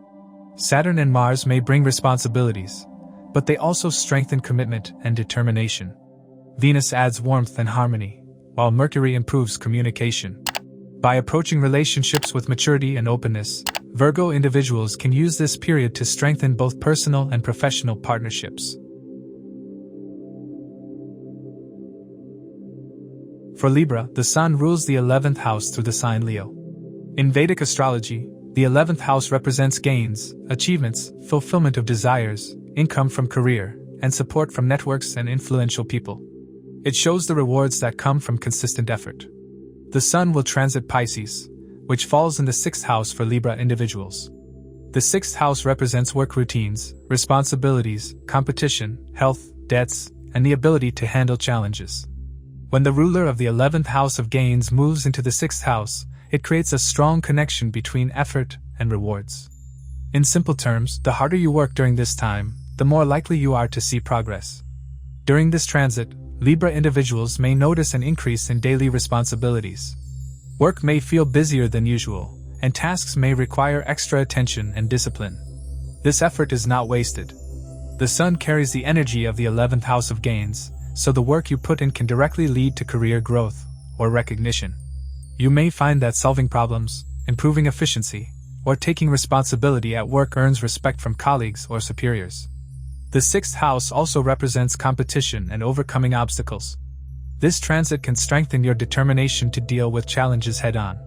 Saturn and Mars may bring responsibilities, but they also strengthen commitment and determination. Venus adds warmth and harmony, while Mercury improves communication. By approaching relationships with maturity and openness, Virgo individuals can use this period to strengthen both personal and professional partnerships. For Libra, the Sun rules the 11th house through the sign Leo. In Vedic astrology, the 11th house represents gains, achievements, fulfillment of desires, income from career, and support from networks and influential people. It shows the rewards that come from consistent effort. The Sun will transit Pisces, which falls in the 6th house for Libra individuals. The sixth house represents work routines, responsibilities, competition, health, debts, and the ability to handle challenges. When the ruler of the 11th house of gains moves into the sixth house, it creates a strong connection between effort and rewards. In simple terms, the harder you work during this time, the more likely you are to see progress. During this transit, Libra individuals may notice an increase in daily responsibilities. Work may feel busier than usual, and tasks may require extra attention and discipline. This effort is not wasted. The sun carries the energy of the 11th house of gains, so the work you put in can directly lead to career growth or recognition. You may find that solving problems, improving efficiency, or taking responsibility at work earns respect from colleagues or superiors. The sixth house also represents competition and overcoming obstacles. This transit can strengthen your determination to deal with challenges head-on.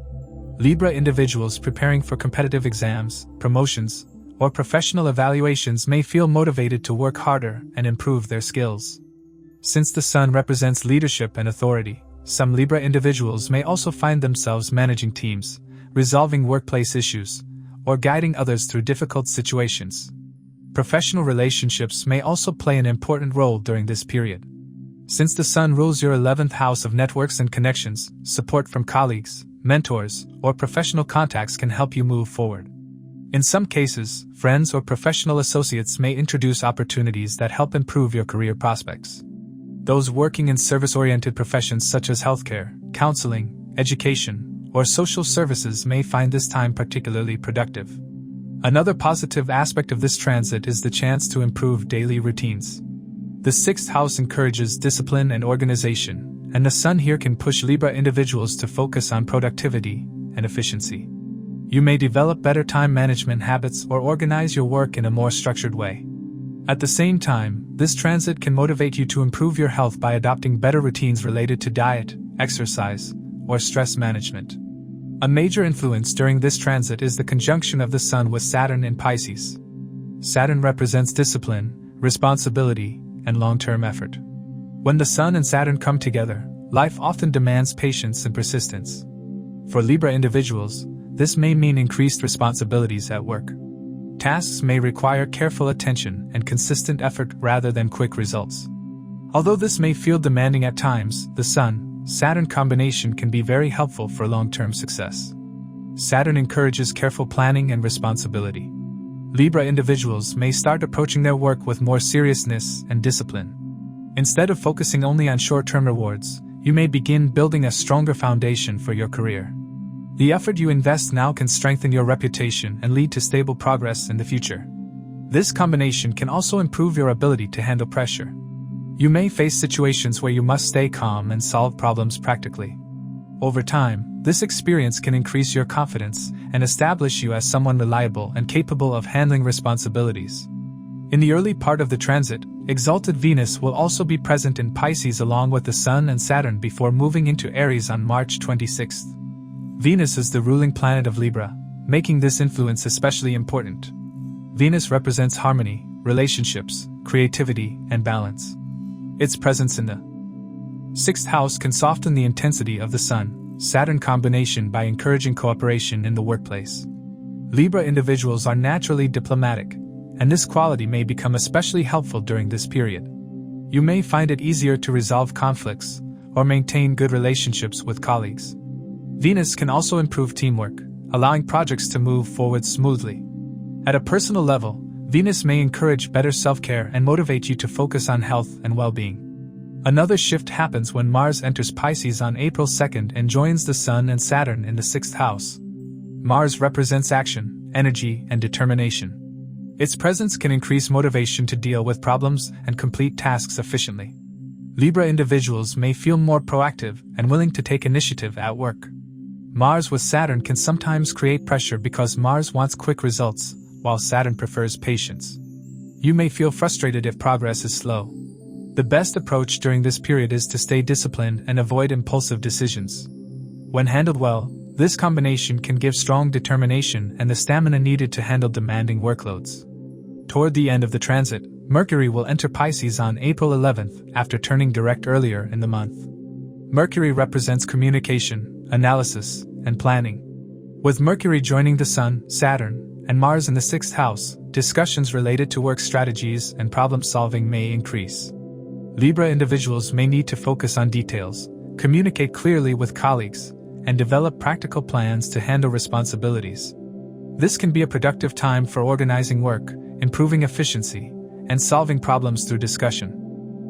Libra individuals preparing for competitive exams, promotions, or professional evaluations may feel motivated to work harder and improve their skills. Since the sun represents leadership and authority, some Libra individuals may also find themselves managing teams, resolving workplace issues, or guiding others through difficult situations. Professional relationships may also play an important role during this period. Since the sun rules your 11th house of networks and connections, support from colleagues, mentors, or professional contacts can help you move forward. In some cases, friends or professional associates may introduce opportunities that help improve your career prospects. Those working in service-oriented professions such as healthcare, counseling, education, or social services may find this time particularly productive. Another positive aspect of this transit is the chance to improve daily routines. The sixth house encourages discipline and organization, and the sun here can push Libra individuals to focus on productivity and efficiency. You may develop better time management habits or organize your work in a more structured way. At the same time, this transit can motivate you to improve your health by adopting better routines related to diet, exercise, or stress management. A major influence during this transit is the conjunction of the Sun with Saturn in Pisces. Saturn represents discipline, responsibility, and long-term effort. When the Sun and Saturn come together, life often demands patience and persistence. For Libra individuals, this may mean increased responsibilities at work. Tasks may require careful attention and consistent effort rather than quick results. Although this may feel demanding at times, the Sun-Saturn combination can be very helpful for long-term success. Saturn encourages careful planning and responsibility. Libra individuals may start approaching their work with more seriousness and discipline. Instead of focusing only on short-term rewards, you may begin building a stronger foundation for your career. The effort you invest now can strengthen your reputation and lead to stable progress in the future. This combination can also improve your ability to handle pressure. You may face situations where you must stay calm and solve problems practically. Over time, this experience can increase your confidence and establish you as someone reliable and capable of handling responsibilities. In the early part of the transit, exalted Venus will also be present in Pisces along with the Sun and Saturn before moving into Aries on March 26th. Venus is the ruling planet of Libra, making this influence especially important. Venus represents harmony, relationships, creativity, and balance. Its presence in the sixth house can soften the intensity of the Sun-Saturn combination by encouraging cooperation in the workplace. Libra individuals are naturally diplomatic, and this quality may become especially helpful during this period. You may find it easier to resolve conflicts or maintain good relationships with colleagues. Venus can also improve teamwork, allowing projects to move forward smoothly. At a personal level, Venus may encourage better self-care and motivate you to focus on health and well-being. Another shift happens when Mars enters Pisces on April 2nd and joins the Sun and Saturn in the sixth house. Mars represents action, energy, and determination. Its presence can increase motivation to deal with problems and complete tasks efficiently. Libra individuals may feel more proactive and willing to take initiative at work. Mars with Saturn can sometimes create pressure because Mars wants quick results, while Saturn prefers patience. You may feel frustrated if progress is slow. The best approach during this period is to stay disciplined and avoid impulsive decisions. When handled well, this combination can give strong determination and the stamina needed to handle demanding workloads. Toward the end of the transit, Mercury will enter Pisces on April 11th after turning direct earlier in the month. Mercury represents communication, analysis, and planning. With Mercury joining the Sun, Saturn, and Mars in the 6th house, discussions related to work strategies and problem-solving may increase. Libra individuals may need to focus on details, communicate clearly with colleagues, and develop practical plans to handle responsibilities. This can be a productive time for organizing work, improving efficiency, and solving problems through discussion.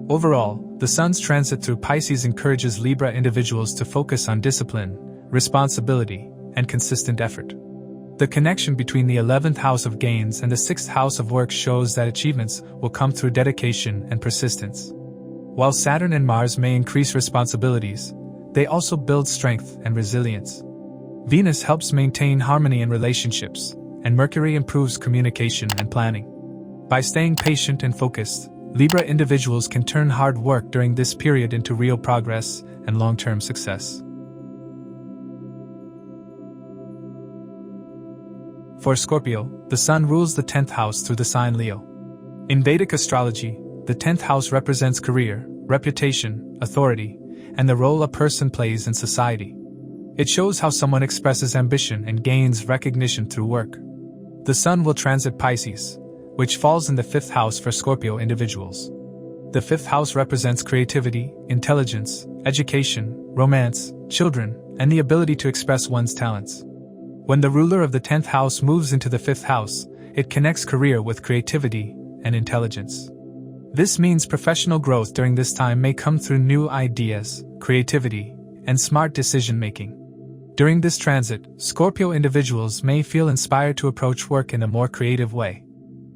Overall, the Sun's transit through Pisces encourages Libra individuals to focus on discipline, responsibility, and consistent effort. The connection between the 11th house of gains and the 6th house of work shows that achievements will come through dedication and persistence. While Saturn and Mars may increase responsibilities, they also build strength and resilience. Venus helps maintain harmony in relationships, and Mercury improves communication and planning. By staying patient and focused, Libra individuals can turn hard work during this period into real progress and long-term success. For Scorpio, the Sun rules the 10th house through the sign Leo. In Vedic astrology, the 10th house represents career, reputation, authority, and the role a person plays in society. It shows how someone expresses ambition and gains recognition through work. The Sun will transit Pisces, which falls in the 5th house for Scorpio individuals. The 5th house represents creativity, intelligence, education, romance, children, and the ability to express one's talents. When the ruler of the 10th house moves into the 5th house, it connects career with creativity and intelligence. This means professional growth during this time may come through new ideas, creativity, and smart decision-making. During this transit, Scorpio individuals may feel inspired to approach work in a more creative way.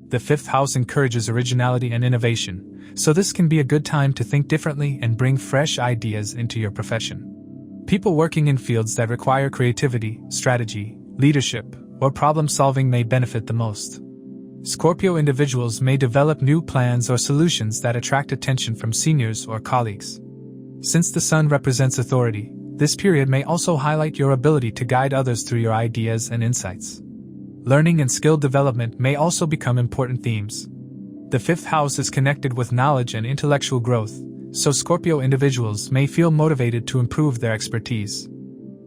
The 5th house encourages originality and innovation, so this can be a good time to think differently and bring fresh ideas into your profession. People working in fields that require creativity, strategy, leadership, or problem-solving may benefit the most. Scorpio individuals may develop new plans or solutions that attract attention from seniors or colleagues. Since the Sun represents authority, this period may also highlight your ability to guide others through your ideas and insights. Learning and skill development may also become important themes. The 5th house is connected with knowledge and intellectual growth, so Scorpio individuals may feel motivated to improve their expertise.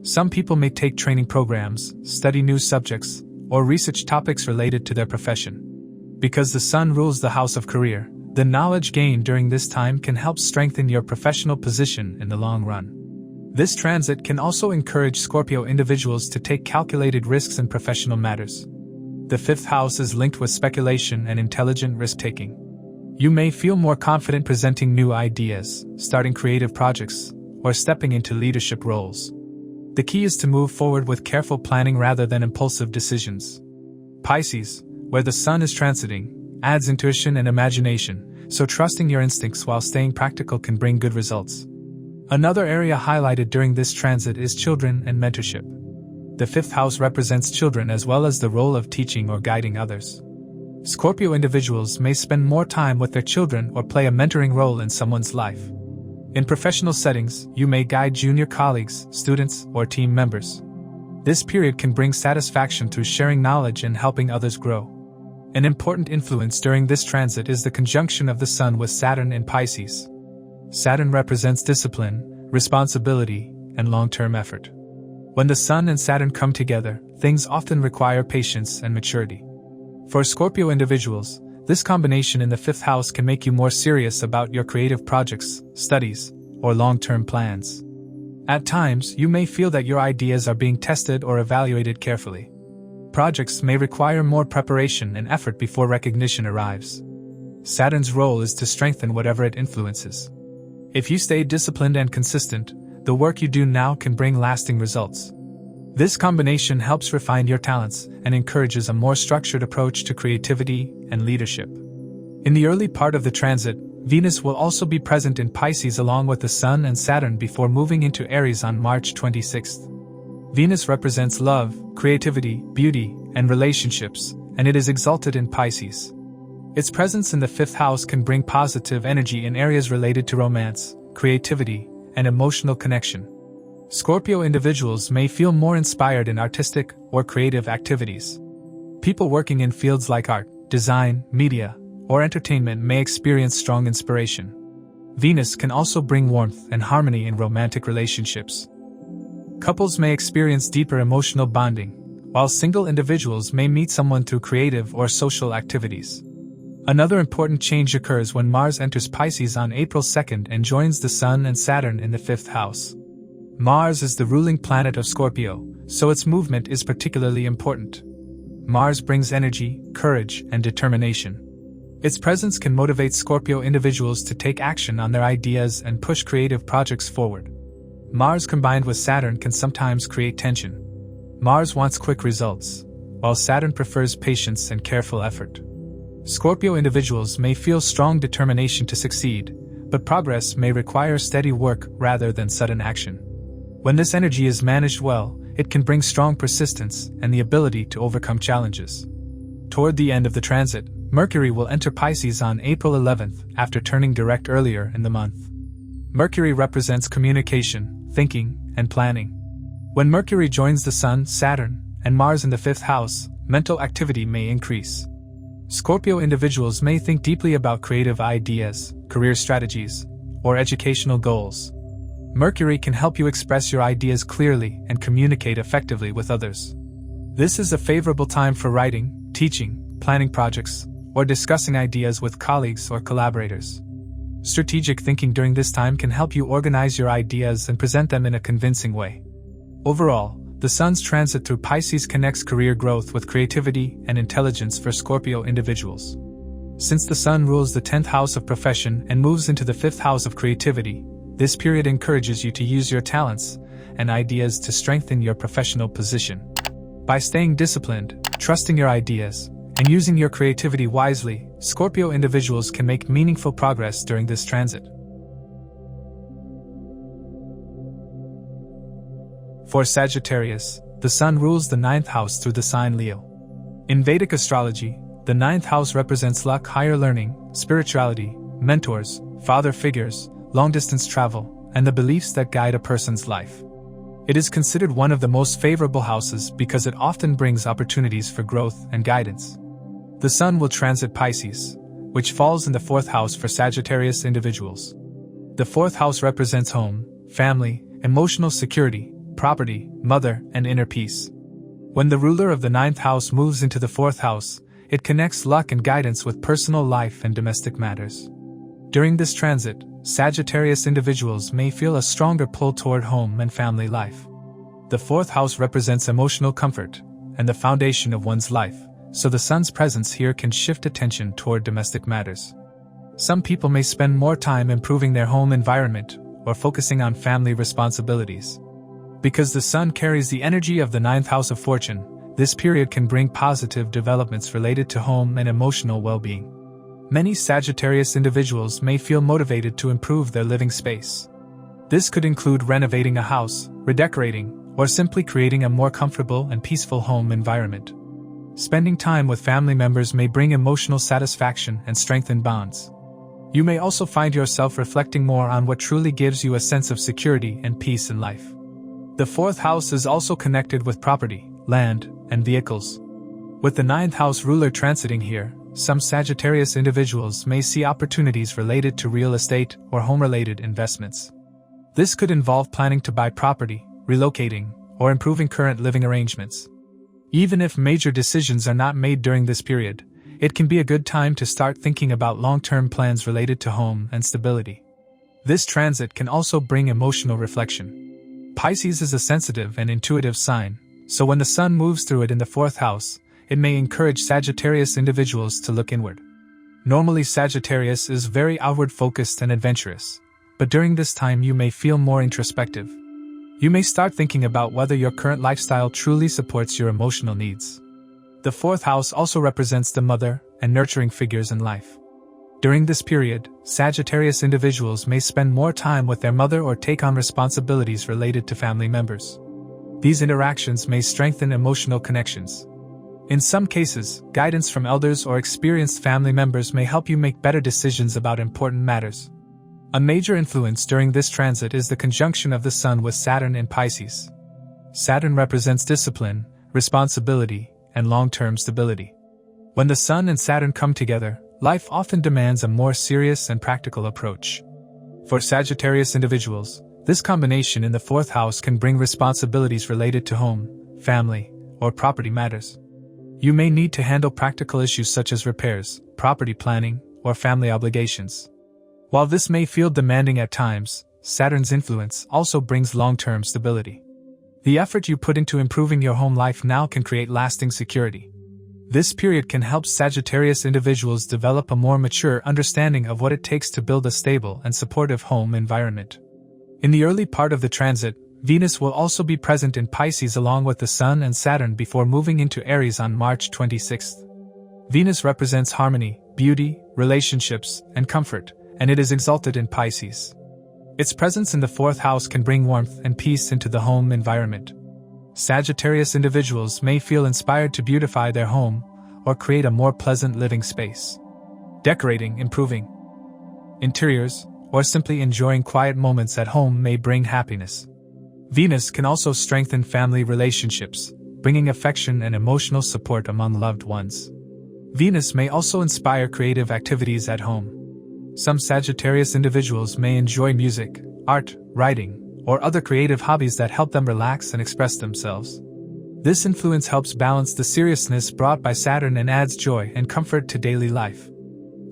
Some people may take training programs, study new subjects, or research topics related to their profession. Because the Sun rules the house of career, the knowledge gained during this time can help strengthen your professional position in the long run. This transit can also encourage Scorpio individuals to take calculated risks in professional matters. The 5th house is linked with speculation and intelligent risk-taking. You may feel more confident presenting new ideas, starting creative projects, or stepping into leadership roles. The key is to move forward with careful planning rather than impulsive decisions. Pisces, where the Sun is transiting, adds intuition and imagination, so trusting your instincts while staying practical can bring good results. Another area highlighted during this transit is children and mentorship. The 5th house represents children as well as the role of teaching or guiding others. Scorpio individuals may spend more time with their children or play a mentoring role in someone's life. In professional settings, you may guide junior colleagues, students, or team members. This period can bring satisfaction through sharing knowledge and helping others grow. An important influence during this transit is the conjunction of the Sun with Saturn in Pisces. Saturn represents discipline, responsibility, and long-term effort. When the Sun and Saturn come together, things often require patience and maturity. For Scorpio individuals, this combination in the 5th house can make you more serious about your creative projects, studies, or long-term plans. At times, you may feel that your ideas are being tested or evaluated carefully. Projects may require more preparation and effort before recognition arrives. Saturn's role is to strengthen whatever it influences. If you stay disciplined and consistent, the work you do now can bring lasting results. This combination helps refine your talents and encourages a more structured approach to creativity and leadership. In the early part of the transit, Venus will also be present in Pisces along with the Sun and Saturn before moving into Aries on March 26th. Venus represents love, creativity, beauty, and relationships, and it is exalted in Pisces. Its presence in the 5th house can bring positive energy in areas related to romance, creativity, and emotional connection. Scorpio individuals may feel more inspired in artistic or creative activities. People working in fields like art, design, media, or entertainment may experience strong inspiration. Venus can also bring warmth and harmony in romantic relationships. Couples may experience deeper emotional bonding, while single individuals may meet someone through creative or social activities. Another important change occurs when Mars enters Pisces on April 2nd and joins the Sun and Saturn in the 5th house. Mars is the ruling planet of Scorpio, so its movement is particularly important. Mars brings energy, courage, and determination. Its presence can motivate Scorpio individuals to take action on their ideas and push creative projects forward. Mars combined with Saturn can sometimes create tension. Mars wants quick results, while Saturn prefers patience and careful effort. Scorpio individuals may feel strong determination to succeed, but progress may require steady work rather than sudden action. When this energy is managed well, it can bring strong persistence and the ability to overcome challenges. Toward the end of the transit, Mercury will enter Pisces on April 11th after turning direct earlier in the month. Mercury represents communication, thinking, and planning. When Mercury joins the Sun, Saturn, and Mars in the 5th house, mental activity may increase. Scorpio individuals may think deeply about creative ideas, career strategies, or educational goals. Mercury can help you express your ideas clearly and communicate effectively with others. This is a favorable time for writing, teaching, planning projects, or discussing ideas with colleagues or collaborators. Strategic thinking during this time can help you organize your ideas and present them in a convincing way. Overall, the Sun's transit through Pisces connects career growth with creativity and intelligence for Scorpio individuals. Since the Sun rules the 10th house of profession and moves into the 5th house of creativity, this period encourages you to use your talents and ideas to strengthen your professional position. By staying disciplined, trusting your ideas, and using your creativity wisely, Scorpio individuals can make meaningful progress during this transit. For Sagittarius, the Sun rules the 9th house through the sign Leo. In Vedic astrology, the 9th house represents luck, higher learning, spirituality, mentors, father figures, long-distance travel, and the beliefs that guide a person's life. It is considered one of the most favorable houses because it often brings opportunities for growth and guidance. The Sun will transit Pisces, which falls in the 4th house for Sagittarius individuals. The 4th house represents home, family, emotional security, property, mother, and inner peace. When the ruler of the 9th house moves into the 4th house, it connects luck and guidance with personal life and domestic matters. During this transit, Sagittarius individuals may feel a stronger pull toward home and family life. The 4th house represents emotional comfort and the foundation of one's life, so the Sun's presence here can shift attention toward domestic matters. Some people may spend more time improving their home environment or focusing on family responsibilities. Because the Sun carries the energy of the 9th house of fortune, this period can bring positive developments related to home and emotional well-being. Many Sagittarius individuals may feel motivated to improve their living space. This could include renovating a house, redecorating, or simply creating a more comfortable and peaceful home environment. Spending time with family members may bring emotional satisfaction and strengthen bonds. You may also find yourself reflecting more on what truly gives you a sense of security and peace in life. The 4th house is also connected with property, land, and vehicles. With the 9th house ruler transiting here, some Sagittarius individuals may see opportunities related to real estate or home-related investments. This could involve planning to buy property, relocating, or improving current living arrangements. Even if major decisions are not made during this period, it can be a good time to start thinking about long-term plans related to home and stability. This transit can also bring emotional reflection. Pisces is a sensitive and intuitive sign, so when the Sun moves through it in the 4th house, it may encourage Sagittarius individuals to look inward. Normally Sagittarius is very outward-focused and adventurous, but during this time you may feel more introspective. You may start thinking about whether your current lifestyle truly supports your emotional needs. The 4th house also represents the mother and nurturing figures in life. During this period, Sagittarius individuals may spend more time with their mother or take on responsibilities related to family members. These interactions may strengthen emotional connections. In some cases, guidance from elders or experienced family members may help you make better decisions about important matters. A major influence during this transit is the conjunction of the Sun with Saturn in Pisces. Saturn represents discipline, responsibility, and long-term stability. When the Sun and Saturn come together, life often demands a more serious and practical approach. For Sagittarius individuals, this combination in the 4th house can bring responsibilities related to home, family, or property matters. You may need to handle practical issues such as repairs, property planning, or family obligations. While this may feel demanding at times, Saturn's influence also brings long-term stability. The effort you put into improving your home life now can create lasting security. This period can help Sagittarius individuals develop a more mature understanding of what it takes to build a stable and supportive home environment. In the early part of the transit, Venus will also be present in Pisces along with the Sun and Saturn before moving into Aries on March 26th. Venus represents harmony, beauty, relationships, and comfort, and it is exalted in Pisces. Its presence in the 4th house can bring warmth and peace into the home environment. Sagittarius individuals may feel inspired to beautify their home or create a more pleasant living space. Decorating, improving interiors, or simply enjoying quiet moments at home may bring happiness. Venus can also strengthen family relationships, bringing affection and emotional support among loved ones. Venus may also inspire creative activities at home. Some Sagittarius individuals may enjoy music, art, writing, or other creative hobbies that help them relax and express themselves. This influence helps balance the seriousness brought by Saturn and adds joy and comfort to daily life.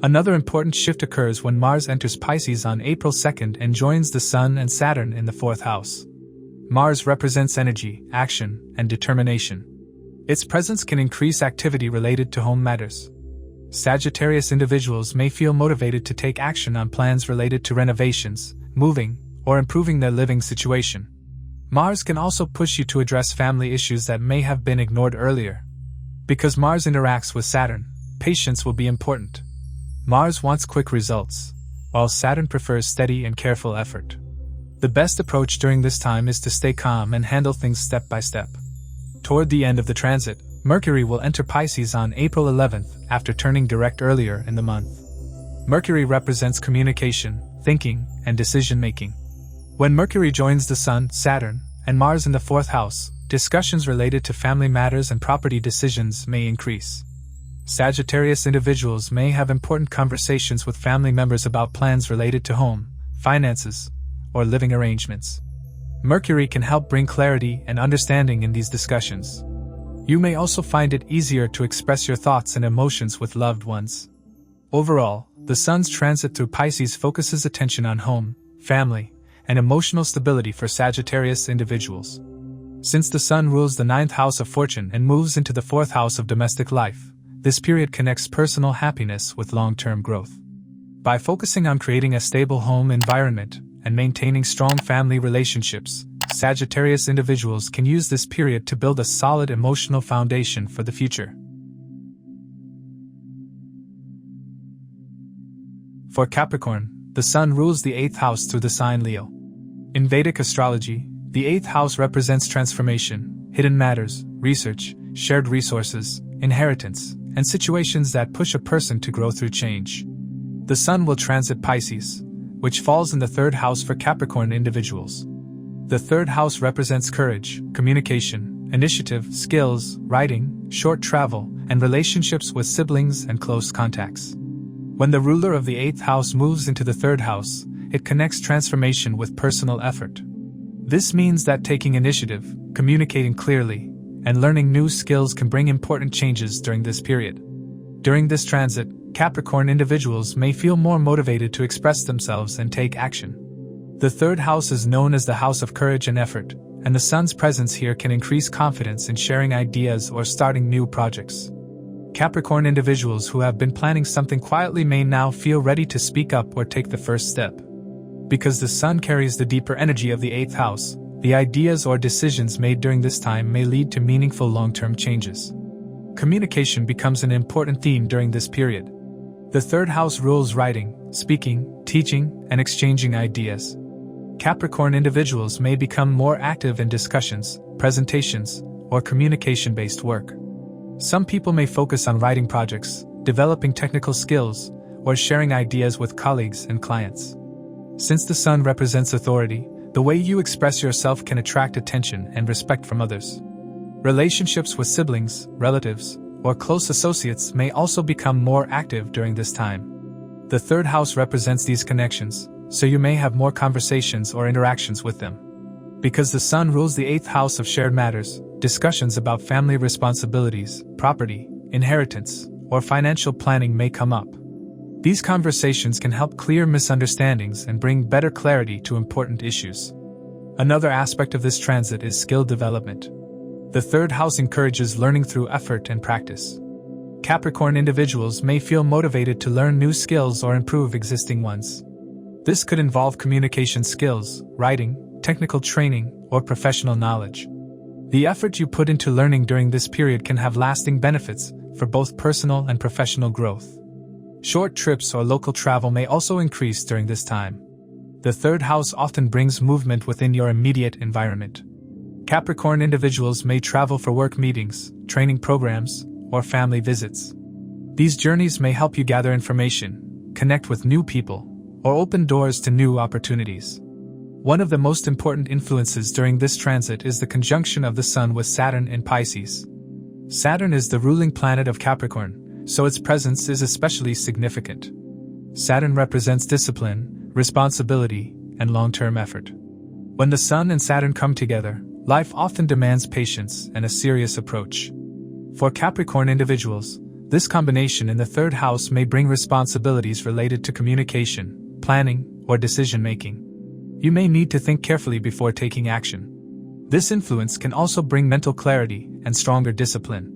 Another important shift occurs when Mars enters Pisces on April 2nd and joins the Sun and Saturn in the 4th house. Mars represents energy, action, and determination. Its presence can increase activity related to home matters. Sagittarius individuals may feel motivated to take action on plans related to renovations, moving, or improving their living situation. Mars can also push you to address family issues that may have been ignored earlier. Because Mars interacts with Saturn, patience will be important. Mars wants quick results, while Saturn prefers steady and careful effort. The best approach during this time is to stay calm and handle things step by step. Toward the end of the transit, Mercury will enter Pisces on April 11th after turning direct earlier in the month. Mercury represents communication, thinking, and decision-making. When Mercury joins the Sun, Saturn, and Mars in the 4th house, discussions related to family matters and property decisions may increase. Sagittarius individuals may have important conversations with family members about plans related to home, finances, or living arrangements. Mercury can help bring clarity and understanding in these discussions. You may also find it easier to express your thoughts and emotions with loved ones. Overall, the Sun's transit through Pisces focuses attention on home, family, and emotional stability for Sagittarius individuals. Since the Sun rules the 9th house of fortune and moves into the 4th house of domestic life, this period connects personal happiness with long-term growth. By focusing on creating a stable home environment and maintaining strong family relationships, Sagittarius individuals can use this period to build a solid emotional foundation for the future. For Capricorn, the Sun rules the 8th house through the sign Leo. In Vedic astrology, the 8th house represents transformation, hidden matters, research, shared resources, inheritance, and situations that push a person to grow through change. The Sun will transit Pisces, which falls in the 3rd house for Capricorn individuals. The 3rd house represents courage, communication, initiative, skills, writing, short travel, and relationships with siblings and close contacts. When the ruler of the 8th house moves into the 3rd house, it connects transformation with personal effort. This means that taking initiative, communicating clearly, and learning new skills can bring important changes during this period. During this transit, Capricorn individuals may feel more motivated to express themselves and take action. The 3rd house is known as the house of courage and effort, and the Sun's presence here can increase confidence in sharing ideas or starting new projects. Capricorn individuals who have been planning something quietly may now feel ready to speak up or take the first step. Because the Sun carries the deeper energy of the 8th house, the ideas or decisions made during this time may lead to meaningful long-term changes. Communication becomes an important theme during this period. The 3rd house rules writing, speaking, teaching, and exchanging ideas. Capricorn individuals may become more active in discussions, presentations, or communication-based work. Some people may focus on writing projects, developing technical skills, or sharing ideas with colleagues and clients. Since the Sun represents authority, the way you express yourself can attract attention and respect from others. Relationships with siblings, relatives, or close associates may also become more active during this time. The 3rd house represents these connections, so you may have more conversations or interactions with them. Because the Sun rules the 8th house of shared matters, discussions about family responsibilities, property, inheritance, or financial planning may come up. These conversations can help clear misunderstandings and bring better clarity to important issues. Another aspect of this transit is skill development. The third house encourages learning through effort and practice. Capricorn individuals may feel motivated to learn new skills or improve existing ones. This could involve communication skills, writing, technical training, or professional knowledge. The effort you put into learning during this period can have lasting benefits for both personal and professional growth. Short trips or local travel may also increase during this time. The third house often brings movement within your immediate environment. Capricorn individuals may travel for work meetings, training programs, or family visits. These journeys may help you gather information, connect with new people, or open doors to new opportunities. One of the most important influences during this transit is the conjunction of the Sun with Saturn in Pisces. Saturn is the ruling planet of Capricorn, so its presence is especially significant. Saturn represents discipline, responsibility, and long-term effort. When the Sun and Saturn come together, life often demands patience and a serious approach. For Capricorn individuals, this combination in the third house may bring responsibilities related to communication, planning, or decision-making. You may need to think carefully before taking action. This influence can also bring mental clarity and stronger discipline.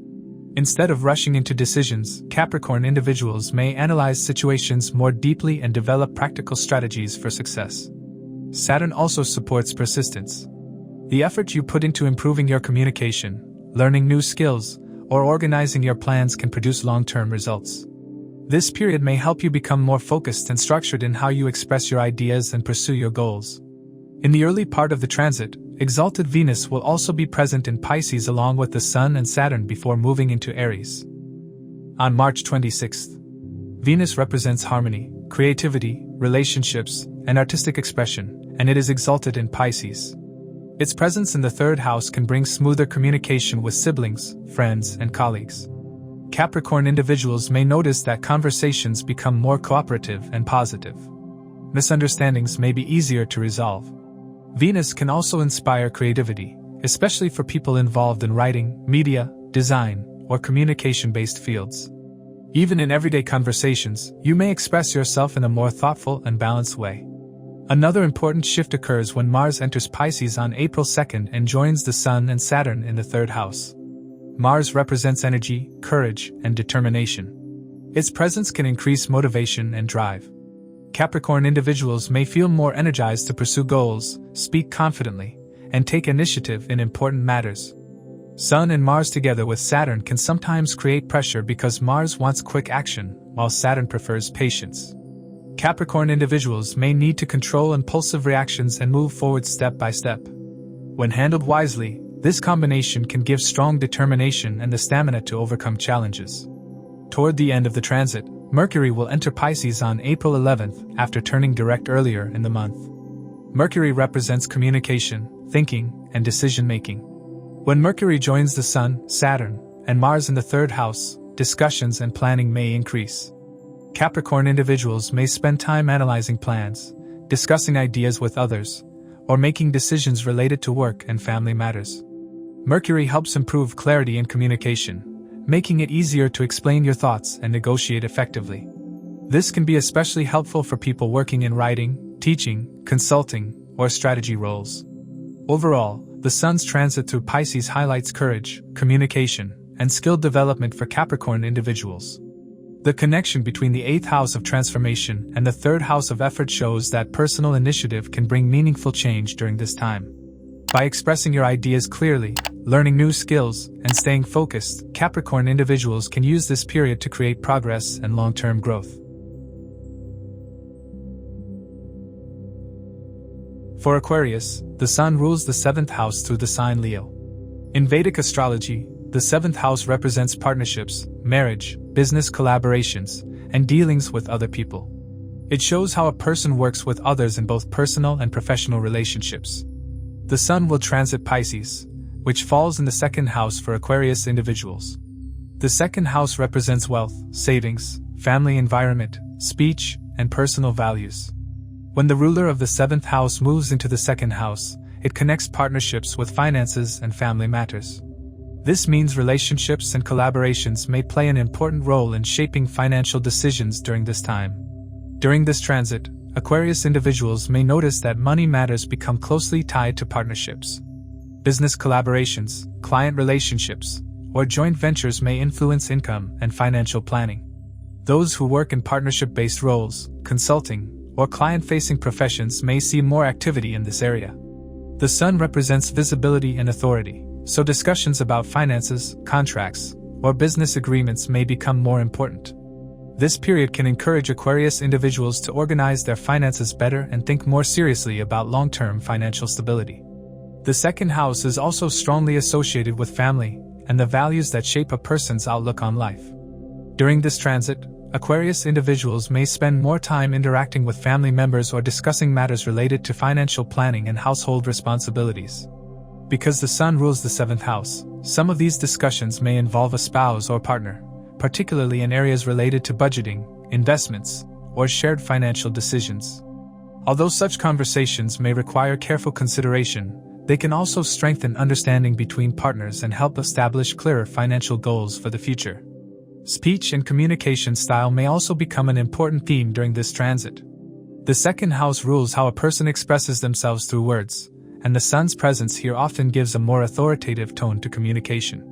Instead of rushing into decisions, Capricorn individuals may analyze situations more deeply and develop practical strategies for success. Saturn also supports persistence. The effort you put into improving your communication, learning new skills, or organizing your plans can produce long-term results. This period may help you become more focused and structured in how you express your ideas and pursue your goals. In the early part of the transit, exalted Venus will also be present in Pisces along with the Sun and Saturn before moving into Aries. On March 26th, Venus represents harmony, creativity, relationships, and artistic expression, and it is exalted in Pisces. Its presence in the third house can bring smoother communication with siblings, friends, and colleagues. Capricorn individuals may notice that conversations become more cooperative and positive. Misunderstandings may be easier to resolve. Venus can also inspire creativity, especially for people involved in writing, media, design, or communication-based fields. Even in everyday conversations, you may express yourself in a more thoughtful and balanced way. Another important shift occurs when Mars enters Pisces on April 2nd and joins the Sun and Saturn in the third house. Mars represents energy, courage, and determination. Its presence can increase motivation and drive. Capricorn individuals may feel more energized to pursue goals, speak confidently, and take initiative in important matters. Sun and Mars together with Saturn can sometimes create pressure because Mars wants quick action, while Saturn prefers patience. Capricorn individuals may need to control impulsive reactions and move forward step by step. When handled wisely, this combination can give strong determination and the stamina to overcome challenges. Toward the end of the transit, Mercury will enter Pisces on April 11th after turning direct earlier in the month. Mercury represents communication, thinking, and decision-making. When Mercury joins the Sun, Saturn, and Mars in the third house, discussions and planning may increase. Capricorn individuals may spend time analyzing plans, discussing ideas with others, or making decisions related to work and family matters. Mercury helps improve clarity in communication, making it easier to explain your thoughts and negotiate effectively. This can be especially helpful for people working in writing, teaching, consulting, or strategy roles. Overall, the Sun's transit through Pisces highlights courage, communication, and skill development for Capricorn individuals. The connection between the 8th house of transformation and the 3rd house of effort shows that personal initiative can bring meaningful change during this time. By expressing your ideas clearly, learning new skills, and staying focused, Capricorn individuals can use this period to create progress and long-term growth. For Aquarius, the Sun rules the 7th house through the sign Leo. In Vedic astrology, the 7th house represents partnerships, marriage, business collaborations, and dealings with other people. It shows how a person works with others in both personal and professional relationships. The Sun will transit Pisces, which falls in the 2nd house for Aquarius individuals. The 2nd house represents wealth, savings, family environment, speech, and personal values. When the ruler of the 7th house moves into the 2nd house, it connects partnerships with finances and family matters. This means relationships and collaborations may play an important role in shaping financial decisions during this time. During this transit, Aquarius individuals may notice that money matters become closely tied to partnerships. Business collaborations, client relationships, or joint ventures may influence income and financial planning. Those who work in partnership-based roles, consulting, or client-facing professions may see more activity in this area. The Sun represents visibility and authority, so discussions about finances, contracts, or business agreements may become more important. This period can encourage Aquarius individuals to organize their finances better and think more seriously about long-term financial stability. The second house is also strongly associated with family and the values that shape a person's outlook on life. During this transit, Aquarius individuals may spend more time interacting with family members or discussing matters related to financial planning and household responsibilities. Because the Sun rules the 7th house, some of these discussions may involve a spouse or partner, particularly in areas related to budgeting, investments, or shared financial decisions. Although such conversations may require careful consideration, they can also strengthen understanding between partners and help establish clearer financial goals for the future. Speech and communication style may also become an important theme during this transit. The second house rules how a person expresses themselves through words, and the Sun's presence here often gives a more authoritative tone to communication.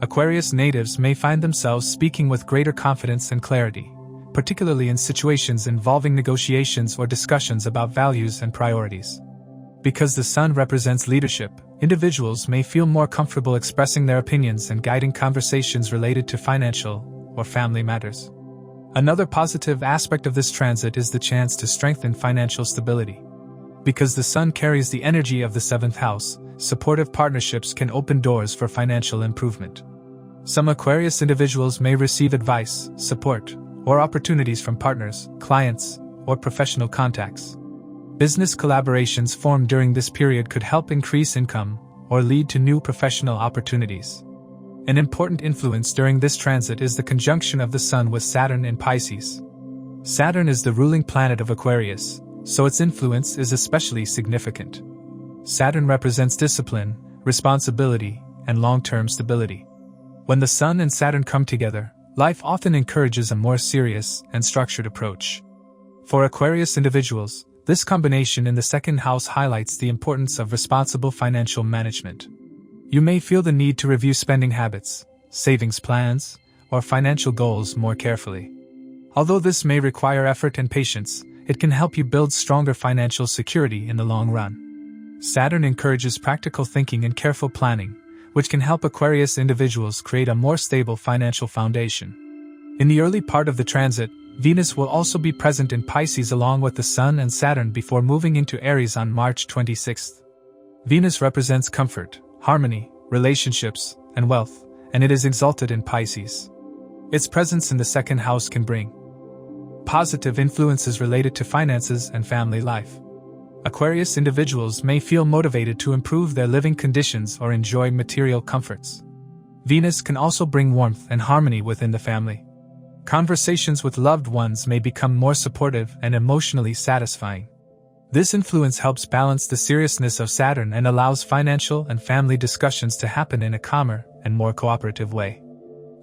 Aquarius natives may find themselves speaking with greater confidence and clarity, particularly in situations involving negotiations or discussions about values and priorities. Because the Sun represents leadership, individuals may feel more comfortable expressing their opinions and guiding conversations related to financial or family matters. Another positive aspect of this transit is the chance to strengthen financial stability. Because the Sun carries the energy of the 7th house, supportive partnerships can open doors for financial improvement. Some Aquarius individuals may receive advice, support, or opportunities from partners, clients, or professional contacts. Business collaborations formed during this period could help increase income or lead to new professional opportunities. An important influence during this transit is the conjunction of the Sun with Saturn in Pisces. Saturn is the ruling planet of Aquarius, so its influence is especially significant. Saturn represents discipline, responsibility, and long-term stability. When the Sun and Saturn come together, life often encourages a more serious and structured approach. For Aquarius individuals, this combination in the second house highlights the importance of responsible financial management. You may feel the need to review spending habits, savings plans, or financial goals more carefully. Although this may require effort and patience, it can help you build stronger financial security in the long run. Saturn encourages practical thinking and careful planning, which can help Aquarius individuals create a more stable financial foundation. In the early part of the transit, Venus will also be present in Pisces along with the Sun and Saturn before moving into Aries on March 26. Venus represents comfort, harmony, relationships, and wealth, and it is exalted in Pisces. Its presence in the second house can bring positive influences related to finances and family life. Aquarius individuals may feel motivated to improve their living conditions or enjoy material comforts. Venus can also bring warmth and harmony within the family. Conversations with loved ones may become more supportive and emotionally satisfying. This influence helps balance the seriousness of Saturn and allows financial and family discussions to happen in a calmer and more cooperative way.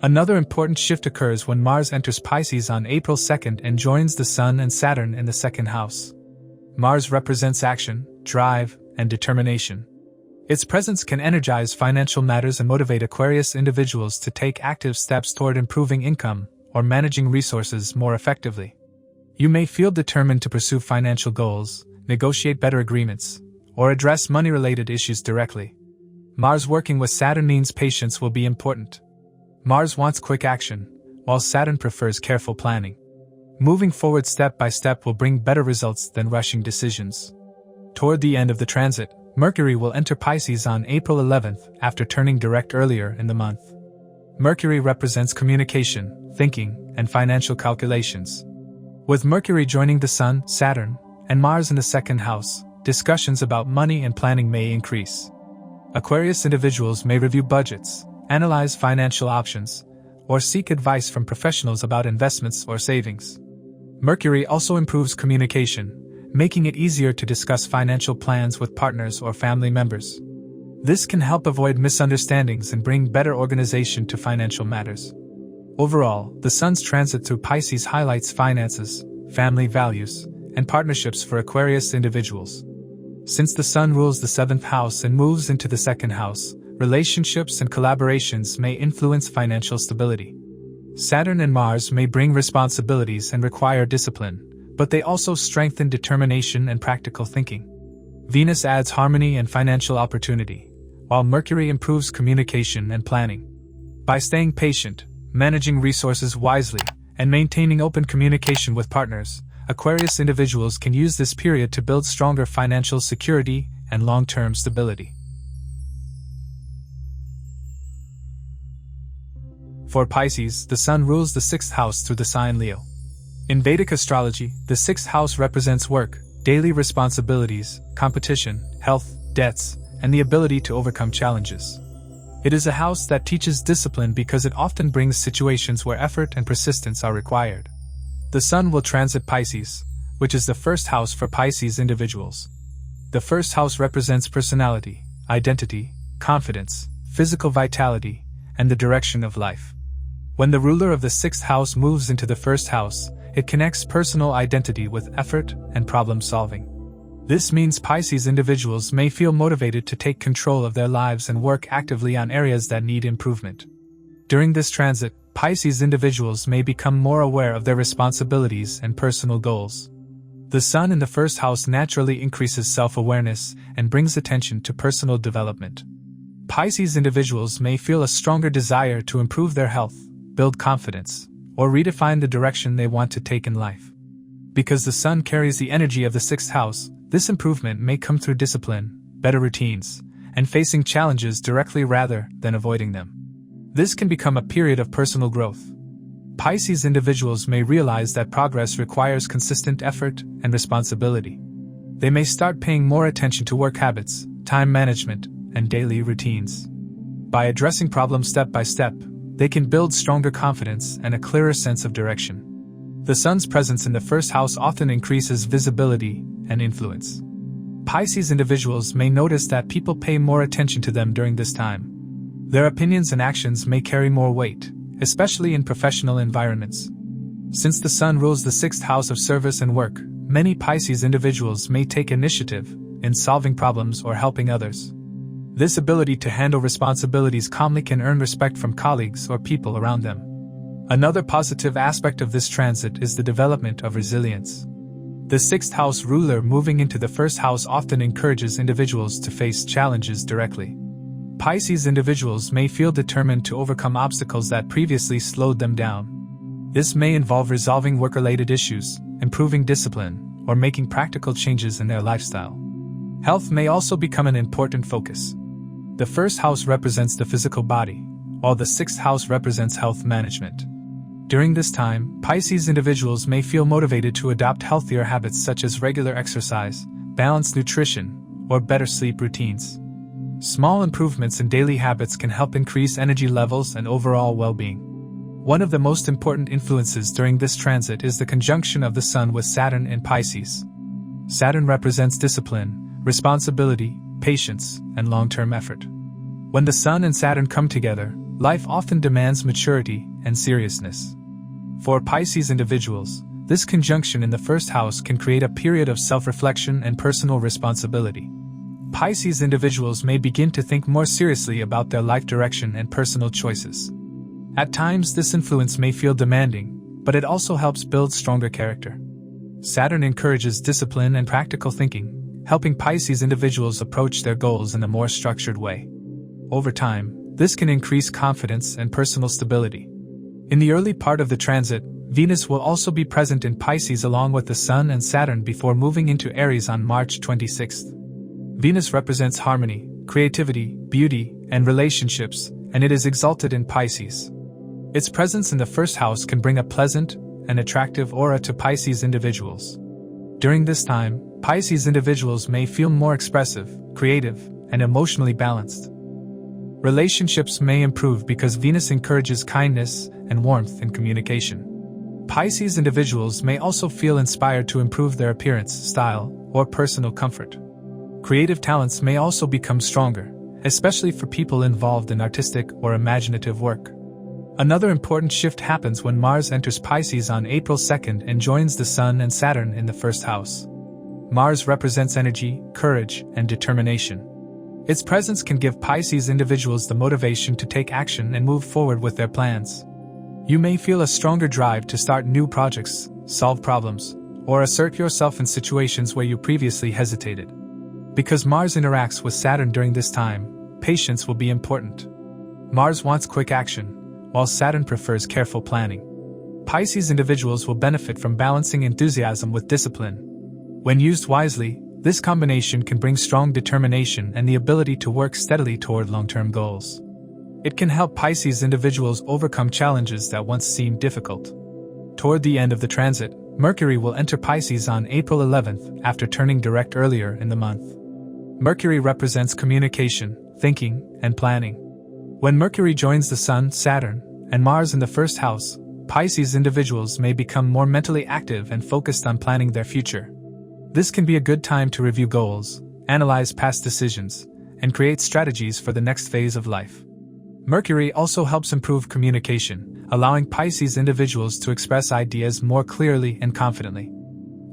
Another important shift occurs when Mars enters Pisces on April 2 and joins the Sun and Saturn in the second house. Mars represents action, drive, and determination. Its presence can energize financial matters and motivate Aquarius individuals to take active steps toward improving income or managing resources more effectively. You may feel determined to pursue financial goals, negotiate better agreements, or address money-related issues directly. Mars working with Saturn means patience will be important. Mars wants quick action, while Saturn prefers careful planning. Moving forward step by step will bring better results than rushing decisions. Toward the end of the transit, Mercury will enter Pisces on April 11th after turning direct earlier in the month. Mercury represents communication, thinking, and financial calculations. With Mercury joining the Sun, Saturn, and Mars in the second house, discussions about money and planning may increase. Aquarius individuals may review budgets, analyze financial options, or seek advice from professionals about investments or savings. Mercury also improves communication, making it easier to discuss financial plans with partners or family members. This can help avoid misunderstandings and bring better organization to financial matters. Overall, the Sun's transit through Pisces highlights finances, family values, and partnerships for Aquarius individuals. Since the Sun rules the 7th house and moves into the 2nd house, relationships and collaborations may influence financial stability. Saturn and Mars may bring responsibilities and require discipline, but they also strengthen determination and practical thinking. Venus adds harmony and financial opportunity, while Mercury improves communication and planning. By staying patient, managing resources wisely, and maintaining open communication with partners, Aquarius individuals can use this period to build stronger financial security and long-term stability. For Pisces, the Sun rules the 6th house through the sign Leo. In Vedic astrology, the 6th house represents work, daily responsibilities, competition, health, debts, and the ability to overcome challenges. It is a house that teaches discipline because it often brings situations where effort and persistence are required. The Sun will transit Pisces, which is the 1st house for Pisces individuals. The 1st house represents personality, identity, confidence, physical vitality, and the direction of life. When the ruler of the 6th house moves into the 1st house, it connects personal identity with effort and problem solving. This means Pisces individuals may feel motivated to take control of their lives and work actively on areas that need improvement. During this transit, Pisces individuals may become more aware of their responsibilities and personal goals. The Sun in the 1st house naturally increases self-awareness and brings attention to personal development. Pisces individuals may feel a stronger desire to improve their health, build confidence, or redefine the direction they want to take in life. Because the Sun carries the energy of the 6th house, this improvement may come through discipline, better routines, and facing challenges directly rather than avoiding them. This can become a period of personal growth. Pisces individuals may realize that progress requires consistent effort and responsibility. They may start paying more attention to work habits, time management, and daily routines. By addressing problems step by step, they can build stronger confidence and a clearer sense of direction. The Sun's presence in the 1st house often increases visibility and influence. Pisces individuals may notice that people pay more attention to them during this time. Their opinions and actions may carry more weight, especially in professional environments. Since the Sun rules the 6th house of service and work, many Pisces individuals may take initiative in solving problems or helping others. This ability to handle responsibilities calmly can earn respect from colleagues or people around them. Another positive aspect of this transit is the development of resilience. The 6th house ruler moving into the 1st house often encourages individuals to face challenges directly. Pisces individuals may feel determined to overcome obstacles that previously slowed them down. This may involve resolving work-related issues, improving discipline, or making practical changes in their lifestyle. Health may also become an important focus. The 1st house represents the physical body, while the 6th house represents health management. During this time, Pisces individuals may feel motivated to adopt healthier habits such as regular exercise, balanced nutrition, or better sleep routines. Small improvements in daily habits can help increase energy levels and overall well-being. One of the most important influences during this transit is the conjunction of the Sun with Saturn in Pisces. Saturn represents discipline, responsibility, patience, and long-term effort. When the Sun and Saturn come together, life often demands maturity and seriousness. For Pisces individuals, this conjunction in the 1st house can create a period of self-reflection and personal responsibility. Pisces individuals may begin to think more seriously about their life direction and personal choices. At times, this influence may feel demanding, but it also helps build stronger character. Saturn encourages discipline and practical thinking, helping Pisces individuals approach their goals in a more structured way. Over time, this can increase confidence and personal stability. In the early part of the transit, Venus will also be present in Pisces along with the Sun and Saturn before moving into Aries on March 26th. Venus represents harmony, creativity, beauty, and relationships, and it is exalted in Pisces. Its presence in the 1st house can bring a pleasant and attractive aura to Pisces individuals. During this time, Pisces individuals may feel more expressive, creative, and emotionally balanced. Relationships may improve because Venus encourages kindness and warmth in communication. Pisces individuals may also feel inspired to improve their appearance, style, or personal comfort. Creative talents may also become stronger, especially for people involved in artistic or imaginative work. Another important shift happens when Mars enters Pisces on April 2nd and joins the Sun and Saturn in the first house. Mars represents energy, courage, and determination. Its presence can give Pisces individuals the motivation to take action and move forward with their plans. You may feel a stronger drive to start new projects, solve problems, or assert yourself in situations where you previously hesitated. Because Mars interacts with Saturn during this time, patience will be important. Mars wants quick action, while Saturn prefers careful planning. Pisces individuals will benefit from balancing enthusiasm with discipline. When used wisely, this combination can bring strong determination and the ability to work steadily toward long-term goals. It can help Pisces individuals overcome challenges that once seemed difficult. Toward the end of the transit, Mercury will enter Pisces on April 11th after turning direct earlier in the month. Mercury represents communication, thinking, and planning. When Mercury joins the Sun, Saturn, and Mars in the first house, Pisces individuals may become more mentally active and focused on planning their future. This can be a good time to review goals, analyze past decisions, and create strategies for the next phase of life. Mercury also helps improve communication, allowing Pisces individuals to express ideas more clearly and confidently.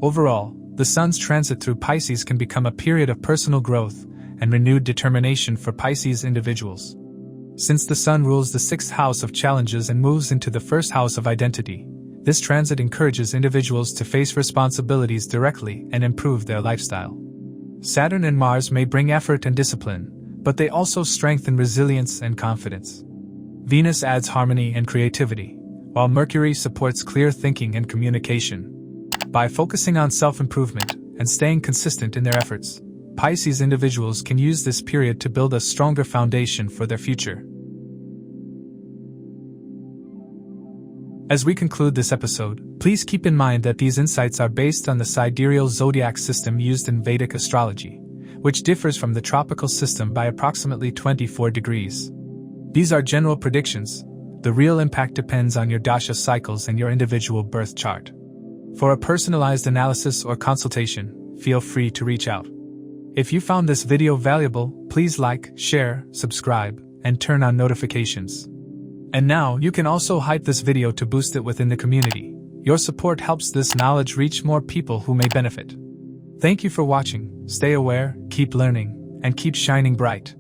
Overall, the Sun's transit through Pisces can become a period of personal growth and renewed determination for Pisces individuals. Since the Sun rules the sixth house of challenges and moves into the first house of identity, this transit encourages individuals to face responsibilities directly and improve their lifestyle. Saturn and Mars may bring effort and discipline, but they also strengthen resilience and confidence. Venus adds harmony and creativity, while Mercury supports clear thinking and communication. By focusing on self-improvement and staying consistent in their efforts, Pisces individuals can use this period to build a stronger foundation for their future. As we conclude this episode, please keep in mind that these insights are based on the Sidereal Zodiac system used in Vedic Astrology, which differs from the tropical system by approximately 24 degrees. These are general predictions. The real impact depends on your dasha cycles and your individual birth chart. For a personalized analysis or consultation, feel free to reach out. If you found this video valuable, please like, share, subscribe, and turn on notifications. And now, you can also hype this video to boost it within the community. Your support helps this knowledge reach more people who may benefit. Thank you for watching. Stay aware, keep learning, and keep shining bright.